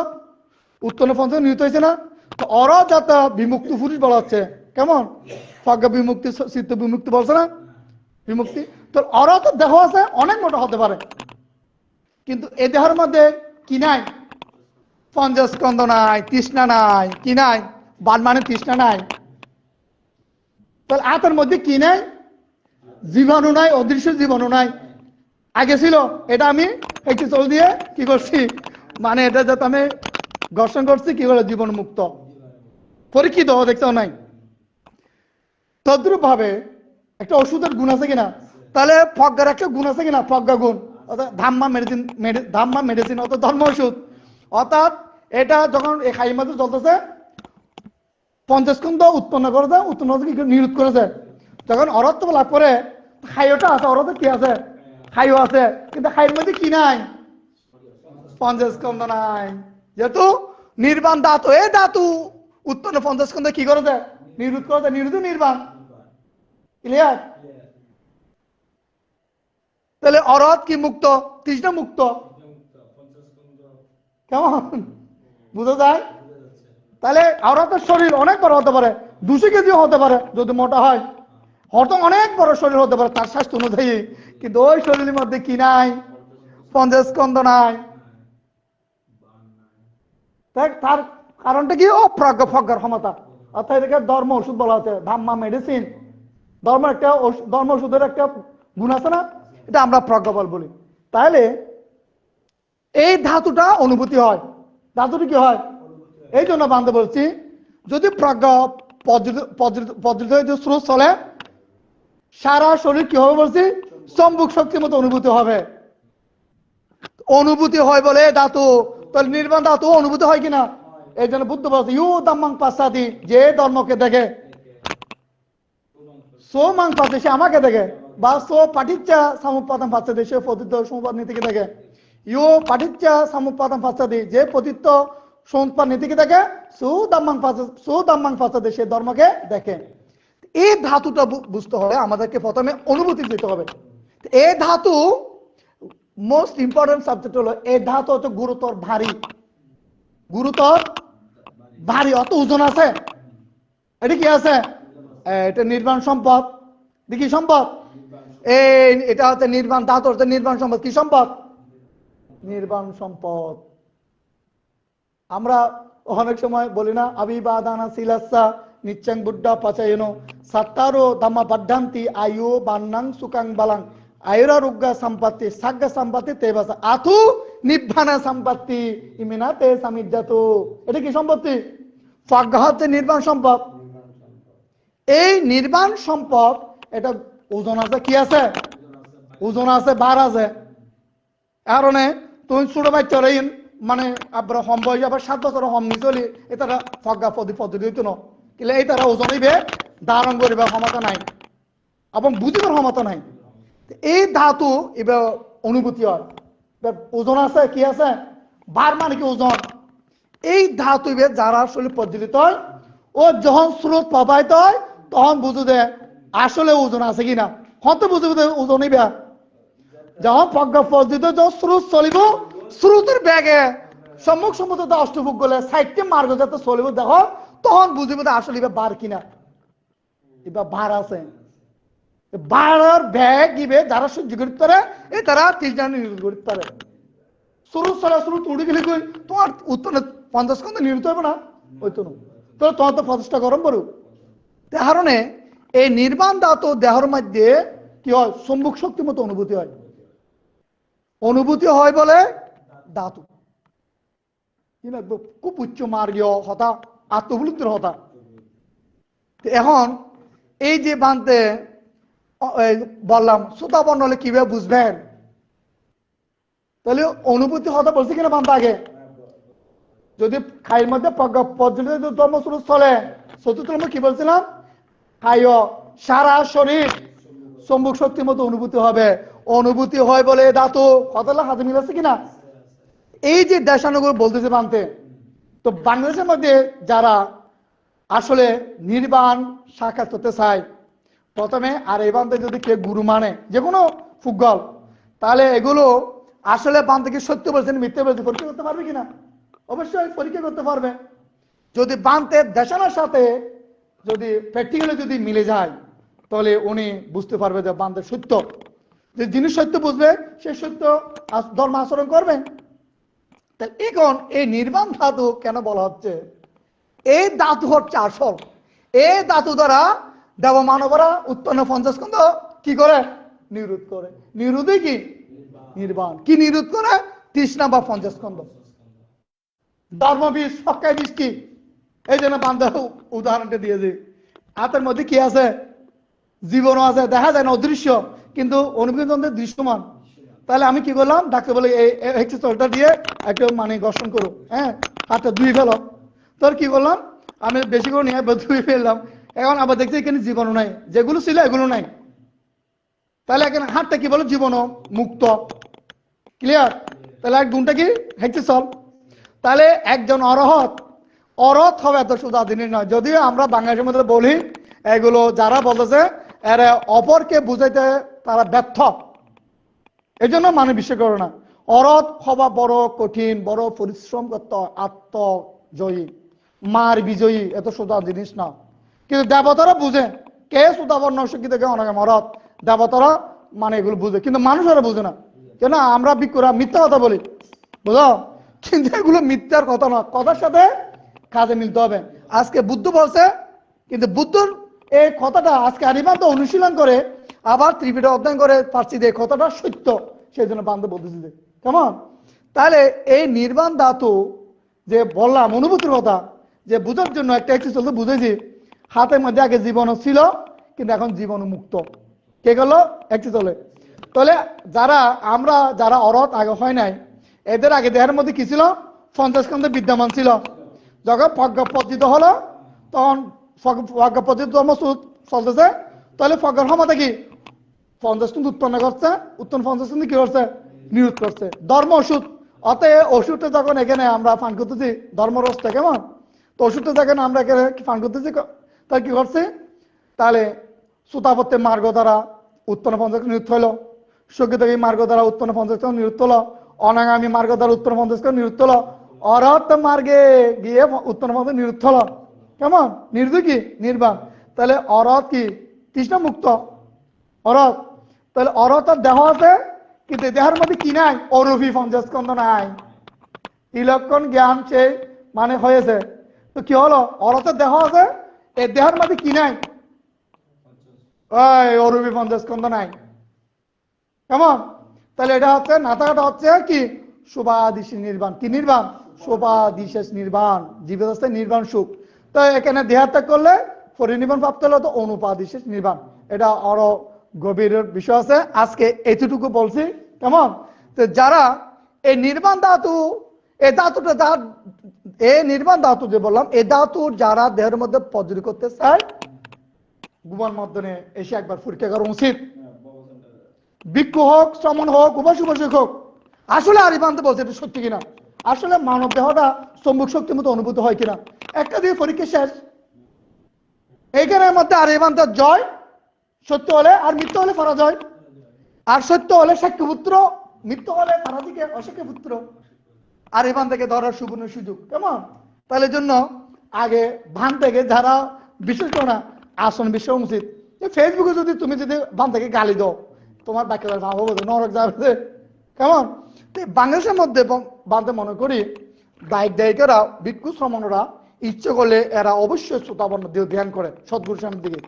উৎপন্ন পঞ্চ নিহিত হয়েছে না? তো অরজাত বিমুক্ত পুরুষ বলা হচ্ছে। কেমন? প্রজ্ঞা বিমুক্তি, চিত্ত বিমুক্তি বলছে না, বিমুক্তি। তো অরহতের দেহ আছে, অনেক মোটা হতে পারে, কিন্তু এ দেহের মধ্যে কি নাই? পঞ্চস্কন্ধ নাই, তৃষ্ণা নাই। কি নাই? বান মানে তৃষ্ণা নাই। তাহলে আতের মধ্যে কি নাই? জীবাণু নাই, অদৃশ্য জীবাণু নাই। আগে ছিল, এটা আমি একটু চল দিয়ে কি করছি, মানে এটা যাতে আমি ঘর্ষণ করছি, কি বলে, জীবন মুক্ত পরীক্ষিত দেখতে নাই। তদ্রুপ ভাবে একটা ওষুধের গুণ আছে কিনা? তাহলে প্রজ্ঞার একটা গুণ আছে কিনা? প্রজ্ঞা গুণ, অর্থাৎ ধাম্মা মেডিসিন, ধাম্মা মেডিসিন অর্থাৎ ধর্ম ওষুধ। অর্থাৎ এটা যখন এই খাইয়ের মধ্যে চলতেছে, পঞ্চস্কন্ধ উৎপন্ন করেছে, উৎপন্ন নিরোধ করেছে। যখন অরত্ব লাভ করে, খাইওটা আছে, অরত কি আছে? খাইও আছে, কিন্তু খাইয়ের মধ্যে কি নাই? পঞ্চস্কন্ধ নাই। যেহেতু নির্বাণ ধাতু, এই ধাতু উৎপন্ন পঞ্চস্কন্ধ কি করেছে? নিরোধ করেছে। নিরোধ নির্বাণ। ক্লিয়ার? তাহলে অরহত কি মুক্ত? তৃষ্ণা মুক্ত। কেমন বুঝা যায়? তাহলে অরহতের শরীর অনেক বড় হতে পারে, 200 কেজিও হতে পারে যদি মোটা হয়। হয়তো অনেক বড় শরীর হতে পারে তার স্বাস্থ্য অনুযায়ী, কিন্তু ওই শরীরের মধ্যে কি নাই? পঞ্চস্কন্ধ নাই। তার কারণটা কি? অপ্রজ্ঞা, প্রজ্ঞার ক্ষমতা। অর্থাৎ এটাকে ধর্ম ওষুধ বলা হচ্ছে, ধাম্মা মেডিসিন। ধর্ম ওষুধের একটা গুণ আছে না, এটা আমরা প্রজ্ঞাবল বলি। তাহলে এই ধাতুটা অনুভূতি হয়। ধাতুটা কি হয়? এই জন্য বান্ধব বলছি, যদি প্রজ্ঞা পদ্ধতি স্রোত চলে, সারা শরীর কি হবে বলছি? চম্বুক শক্তির মতো অনুভূতি হবে। অনুভূতি হয় বলে ধাতু, তাহলে নির্বাণ ধাতু অনুভূতি হয় কিনা? এই জন্য বুদ্ধ বলছে, ইউ দাম্মাং পাশ্চাদি, যে ধর্মকে দেখে, সো মাং পাচ্ছে, সে আমাকে দেখে। বা সো পাঠিচ্ছা সমুৎপাদন পাশ্চাদি, সে পতিত সমুৎপাদ নীতিকে দেখে। ইউ পাঠিচ্ছা সমুৎপাদন পাশ্চাদি, যে পতিত সমুৎপাদ নীতিকে দেখে, সুদাম্মাং পাশ্চাদি, সে ধর্মকে দেখে। এই ধাতুটা বুঝতে হবে, আমাদেরকে প্রথমে অনুভূতি দিতে হবে। এই ধাতু মোস্ট ইম্পর্টেন্ট সাবজেক্ট হলো, এই ধাতু হচ্ছে গুরুতর, ভারী। গুরুতর, ভারী, অত ওজন আছে। এটা কি আছে? এটা নির্বাণ সম্পদ। দেখি সম্পদ, এটা হচ্ছে নির্বাণ ধাতু, হচ্ছে নির্বাণ সম্পদ। কি সম্পদ? নির্বাণ সম্পদ। আমরা অনেক সময় বলি না, আবিবাদানা সিলাসা নিচ্চাং বুদ্ধা পাচায়নো সাত্তারো ধাম্মা পাড্ডান্তি আয়ু বান্নাং সুকাং বালাং আয়ুরা রুগ্গা সম্পত্তি সাগ্গা সম্পত্তি তেবাসা আথু নিব্বানা সম্পত্তি ইমিনা তে সামিজ্জাতু। এটা কি সম্পত্তি? প্রজ্ঞা হচ্ছে নির্বাণ সম্পদ। এই নির্বাণ সম্পদ, এটা ওজন আছে, কি আছে? ওজন আছে, বার আছে। কারণে তুমি ছোট বাচ্চা মানে আপনার হম বয়স আবার 7 বছর হম নি চলি, এটা প্রজ্ঞা পদ্ধতি হইতো না, কিন্তু এই তারা ওজন হইবে, ধারণ করিবার ক্ষমতা নাই এবং বুঝিবার ক্ষমতা নাই। এই ধাতু এবার অনুভূতি হয়, ওজন আছে, কি আছে? বার মানে কি? ওজন। এই ধাতু যারা আসলে পদ্ধতিত হয়, ও যখন স্রোত প্রবাহিত হয়, তখন বুঝু দে আসলে ওজন আছে কিনা। হয়তো বুঝবো ওজন হইবে যখন প্রজ্ঞা পদ্ধতিতে যখন স্রোত চলিব, স্রোতের ব্যাগে সম্মুখ সম্মত অষ্টভুগ গলে 60টি মার্গ যাতে চলিব, দেখো তখন বুঝিব আসলে এবার বার কিনা, এবার বার আছে। বারের ব্যাগ ইবে যারা সহ্য করতে পারে, এই তারা 30 জন নির্ভর করতে পারে। স্রোত চলা, স্রোত উড়ে গেলে তোমার উত্তর 50 ঘন্টা নির্মিত হবে না, হইতো না, তো তোমার তো 50টা গরম পড়ু। তার কারণে এই নির্বাণ ধাতু দেহের মধ্যে কি হয়? সম্মুখ শক্তির মতো অনুভূতি হয়। অনুভূতি হয় বলে ধাতু খুব উচ্চ মার্গীয় হতা, আত্মবলুদ্ধির হতা। এখন এই যে বানতে বললাম, শ্রোতা বর্ণ হলে কিভাবে বুঝবেন? তাহলে অনুভূতি হতা বলছি কিনা বানতে আগে? যদি খাইয়ের মধ্যে পদ্ধতি ধর্মস্রোত চলে, চতুর্থ নম্বর কি বলছিলাম? খাইও সারা শরীর সম্মুখ শক্তির মতো অনুভূতি হবে। অনুভূতি হয় বলে ধাতু, কথাটা হাতে মিল আছে কিনা? এই যে দেশানুগুলো বলতেছে বানতে, তো বাংলাদেশের মধ্যে যারা আসলে নির্বাণ সাক্ষাৎ করতে চায়, প্রথমে আর এই বান্ধে যদি কেউ গুরু মানে যে কোনো ফুটবল, তাহলে এগুলো আসলে বান থেকে সত্য বলছেন মিথ্যে বলছেন পরীক্ষা করতে পারবে কিনা? অবশ্যই পরীক্ষা করতে পারবে। যদি বান্তের দেশানোর সাথে যদি প্র্যাকটিক্যালি যদি মিলে যায়, তাহলে উনি বুঝতে পারবে যে বান্তের সত্য। যে যিনি সত্য বুঝবে সে সত্য ধর্ম আচরণ করবে। এখন এই নির্বাণ ধাতু কেন বলা হচ্ছে? এই ধাতু হচ্ছে আসল। এই ধাতু দ্বারা দেব মানবরা উৎপন্ন পঞ্চস্কন্ধ কি করে? নিরোধ করে। নিরোধই কি? নির্বাণ। কি নিরোধ করে? তৃষ্ণা বা পঞ্চস্কন্ধ। ধর্মবীজ সক্কায় বীজ কি? এই জন্য বান্ধব উদাহরণটা দিয়েছি। হাতের মধ্যে কি আছে? জীবনও আছে, দেখা যায় না অদৃশ্য, কিন্তু অনুভূতির দৃশ্যমান। তাহলে আমি কি করলাম? ডাক্তার বলে এই এক্সারসাইজটা দিয়ে একটু মানে ঘর্ষণ করো, হ্যাঁ, হাতটা ধুয়ে ফেলো। তোর কি করলাম? আমি বেশি করে নিয়ে ধুয়ে ফেললাম। এখন আবার দেখছি এখানে জীবাণু নাই, যেগুলো ছিল এগুলো নাই। তাহলে এখানে হাতটা কি বলো? জীবাণু মুক্ত। ক্লিয়ার? তাহলে এক গুণটা কি? হেক্সিসল। তাহলে একজন অরহত, অরহত হবে এত সোজা জিনিস নয়। যদিও আমরা বাংলাদেশের মধ্যে বলি, এগুলো যারা বলতেছে এরা অপরকে বুঝাইতে তারা ব্যর্থ, এই জন্য মানে বিশ্বাস করে না। অরহত হওয়া বড় কঠিন, বড় পরিশ্রম করতে হয়, আত্মজয়ী, মার বিজয়ী, এত সোজা জিনিস না। কিন্তু দেবতারা বুঝে কে সুতাবর্ণ শিক্ষিত কে অনেক অরহত, দেবতারা মানে এগুলো বুঝে, কিন্তু মানুষেরা বুঝে না। কেন? আমরা বিক্ষুরা মিথ্যা কথা বলি, বুঝো? কিন্তু এগুলো মিথ্যার কথা না, কথার সাথে কাজে মিলতে হবে। আজকে বুদ্ধ বলছে, কিন্তু বুদ্ধর এই কথাটা আজকে আরিবান তো অনুশীলন করে আবার ত্রিপিটক অধ্যয়ন করে পারছি যে কথাটা সত্য, সেই জন্য বান্ধব বলতেছি যে কেমন। তাহলে এই নির্বাণ ধাতু যে বললাম অনুভূতির কথা, যে বুঝার জন্য একটা একটু চলতে বুঝেছি। হাতের মধ্যে আগে জীবনও ছিল, কিন্তু এখন জীবন মুক্ত। কে গেল? একটু চলে। তাহলে যারা আমরা যারা অরহত আগে হয় নাই, এদের আগে দেহের মধ্যে কি ছিল? পঞ্চস্কন্ধ বিদ্যমান ছিল। যখন প্রজ্ঞাপতিত হলো, তখন প্রজ্ঞাপতিত ধর্ম চলতেছে। তাহলে প্রজ্ঞার ক্ষমতা কি? পঞ্চস্কন্ধ উৎপন্ন করছে, উৎপন্ন পঞ্চস্কন্ধ কি করছে? নিরোধ করছে। ধর্ম ওষুধ, অতএব ওষুধটা যখন এখানে আমরা পান করতেছি, ধর্মরসটা কেমন, তো ওষুধটা যখন আমরা এখানে পান করতেছি, তাহলে কি করছে? তাহলে সুতাপত্যের মার্গ দ্বারা উৎপন্ন পঞ্চস্কন্ধ নিরোধ হলো, সঙ্গীতী মার্গ দ্বারা উৎপন্ন পঞ্চস্কন্ধ নিরোধ হলো, অনাগামী মার্গ দ্বারা উৎপন্ন পঞ্চস্কন্ধ নিরোধ হলো, অরহত মার্গে গিয়ে উৎপন্ন পঞ্চস্কন্ধ নিরোধ হলো। কেমন? নিরোধ কি? নির্বাণ। তাহলে অরহত কি? তৃষ্ণা মুক্ত অরহত। তাহলে অরহতের দেহ আছে, কিন্তু দেহের মধ্যে কি নাই? অরূপী পঞ্চস্কন্ধ নাই। ইলক্ষণ জ্ঞান সে মানে হয়েছে, তো কি হলো? অরহতের দেহ আছে, এই দেহের মধ্যে কি নাই? ওই অরূপী পঞ্চস্কন্ধ নাই। কেমন? তাহলে এটা হচ্ছে নাথাটা হচ্ছে কি? শোভাদিশেষ নির্বাণ। কি নির্বাণ? শোভাদিশেষ নির্বাণ, জীবদশায় নির্বাণ সুখ। তো এখানে দেহাত্যাগ করলে পরিনির্বাণ প্রাপ্ত হলে তো অনুপাদিশেষ নির্বাণ। এটা আরো গভীর বিষয় আছে, আজকে এতটুকু বলছি। কেমন? তো যারা এই নির্বাণ ধাতু, এই ধাতুটা এই নির্বাণ ধাতু যে বললাম, এই ধাতু যারা দেহের মধ্যে পদ্ধতি করতে চায়, ঘুমার মাধ্যমে এসে একবার পরীক্ষা করা উচিত। ভিক্ষু হোক, শ্রমণ হোক, উপাসক হোক, আসলে আরিবান্ত বলছে এটা সত্যি কিনা, আসলে মানব দেহটা চম্বক শক্তির মতো অনুভূত হয় কিনা। একটা দিয়ে পরীক্ষা শেষ। এইখানের মধ্যে আরিবান্তের জয় সত্য হলে, আর মিথ্য হলে পরাজয়। আর সত্য হলে সাক্ষীপুত্র, মিথ্য হলে তারা দিকে অসাক্ষী পুত্র। আরিবান থেকে ধরার সুবর্ণ সুযোগ। কেমন? তাহলে জন্য আগে ভান থেকে যারা বিশেষ করে না আসন বিষয় উচিত। ফেসবুকে যদি তুমি যদি ভান থেকে গালি দাও, তোমার বাক্য ভাব হবে নরক যাবে। কেমন? বাংলাদেশের মধ্যে বান্ধে মনে করি দায়িক দায়িকেরা, ভিক্ষু শ্রমণরা ইচ্ছে করলে এরা অবশ্যই শ্রোতাবর্ণ ধ্যান করে সদ্গুরু স্বামীর দিকে।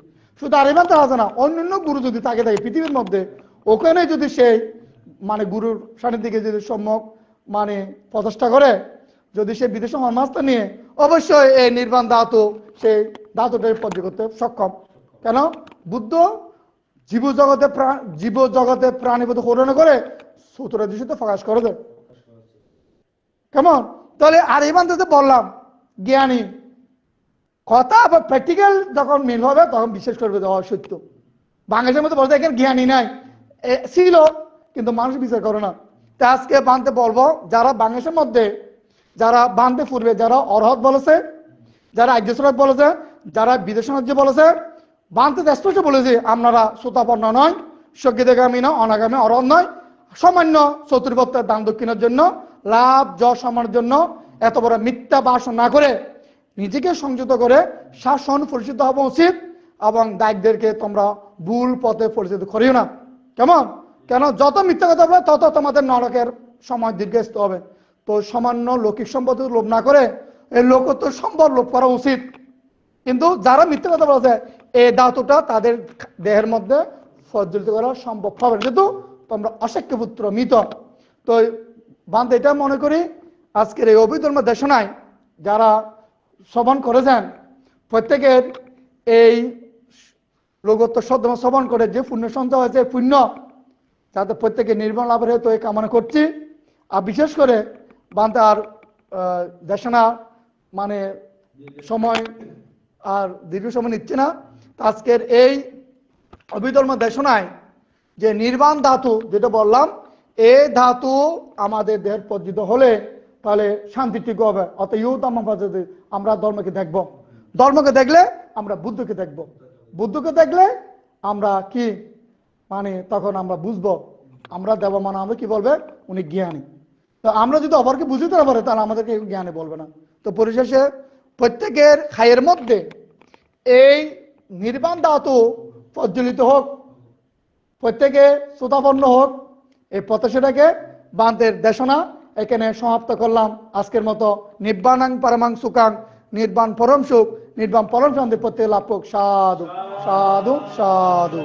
শুধু আরিবান তো আছে না, অন্যান্য গুরু যদি থাকে পৃথিবীর মধ্যে, ওখানে যদি সেই মানে গুরুর সান্নিধ্যে যদি সম্যক মানে প্রচেষ্টা করে, যদি সে বিদেশে মাস্তা নিয়ে, অবশ্যই এই নির্বাণ ধাতু সেই ধাতুটাই পদ্ধতি করতে সক্ষম। কেন? বুদ্ধ জীব জগতে প্রাণীবোধ হরণ করে সূত্রের দৃশ্যতে প্রকাশ করে দেয়। কেমন? তাহলে আর ইমান তো বললাম জ্ঞানী কথা, আবার প্র্যাকটিক্যাল যখন মিল হবে তখন বিশ্বাস করবে সত্য। বাংলাদেশের মধ্যে বলতে এখানে জ্ঞানী নাই, ছিল কিন্তু মানুষ বিচার করে না। তা আজকে বানতে বলবো, যারা বাংলাদেশের মধ্যে যারা বানতে পূর্বে যারা অরহত বলেছে, যারা আর্যসরাত বলেছে, যারা বিদেশ রাজ্য বলেছে, বানতে স্পষ্ট বলেছে আপনারা শ্রোতাপন্ন নয়, সজ্ঞিতগামী নয়, অনাগামী অরহত নয়, সামান্য চতুর্ভক্তের দান দক্ষিণের জন্য, লাভ যশ সম্মানের জন্য এত বড় মিথ্যা ভাষণ না করে নিজেকে সংযত করে শাসন পরিচিত হওয়া উচিত। এবং দায়িত্বদেরকে তোমরা ভুল পথে পরিচিত করিও না। কেমন? কেন যত মিথ্যা কথা হবে তত তোমাদের নরকের সময় দীর্ঘস্ত হবে। তো সামান্য লৌকিক সম্পদ লোভ না করে এই লোকত্ব সম্পদ লোভ করা উচিত। কিন্তু যারা মিথ্যা কথা বলেছে এই ধাতুটা তাদের দেহের মধ্যে প্রজ্বলিত করা সম্ভব হবে না, যেহেতু তোমরা অশাক্য পুত্র মৃত। তো বান্ধ এটা মনে করি আজকের এই অভিধর্ম দেশনায় যারা শ্রবণ করেছেন প্রত্যেকের এই লোকত্ব সদ্য শ্রবণ করে যে পুণ্য সঞ্চয় হয়েছে পুণ্য যাতে প্রত্যেকে নির্বাণ লাভের হেতু এই কামনা করছি। আর বিশেষ করে বান্ধে আর দেশনা মানে সময় আর দীর্ঘ সময় নিচ্ছে না। আজকের এই অভিধর্ম দেশনায় যে নির্বাণ ধাতু যেটা বললাম, এই ধাতু আমাদের দেহের পর্যিত হলে তাহলে শান্তি ঠিক হবে। অতএব আমরা ধর্মকে দেখব, ধর্মকে দেখলে আমরা বুদ্ধকে দেখব, বুদ্ধকে দেখলে আমরা কি মানে তখন আমরা বুঝবো আমরা দেব মানে আমরা কি বলবে উনি জ্ঞানী। তো আমরা যদি অপরকে বুঝতে না পারে তাহলে আমাদেরকে জ্ঞানী বলবে না। তো পরিশেষে প্রত্যেকের খায়ের মধ্যে এই নির্বাণ ধাতু প্রজ্বলিত হোক, প্রত্যেকে শ্রোতাপন্ন হোক, এই প্রত্যাশাটাকে বান্তের দেশনা এখানে সমাপ্ত করলাম। আজকের মতো নির্বাণাং পরমাং সুখাং, নির্বাণ পরম সুখ, নির্বাণ পরম শান্তি প্রত্যেক লাভ হোক। সাধু সাধু সাধু।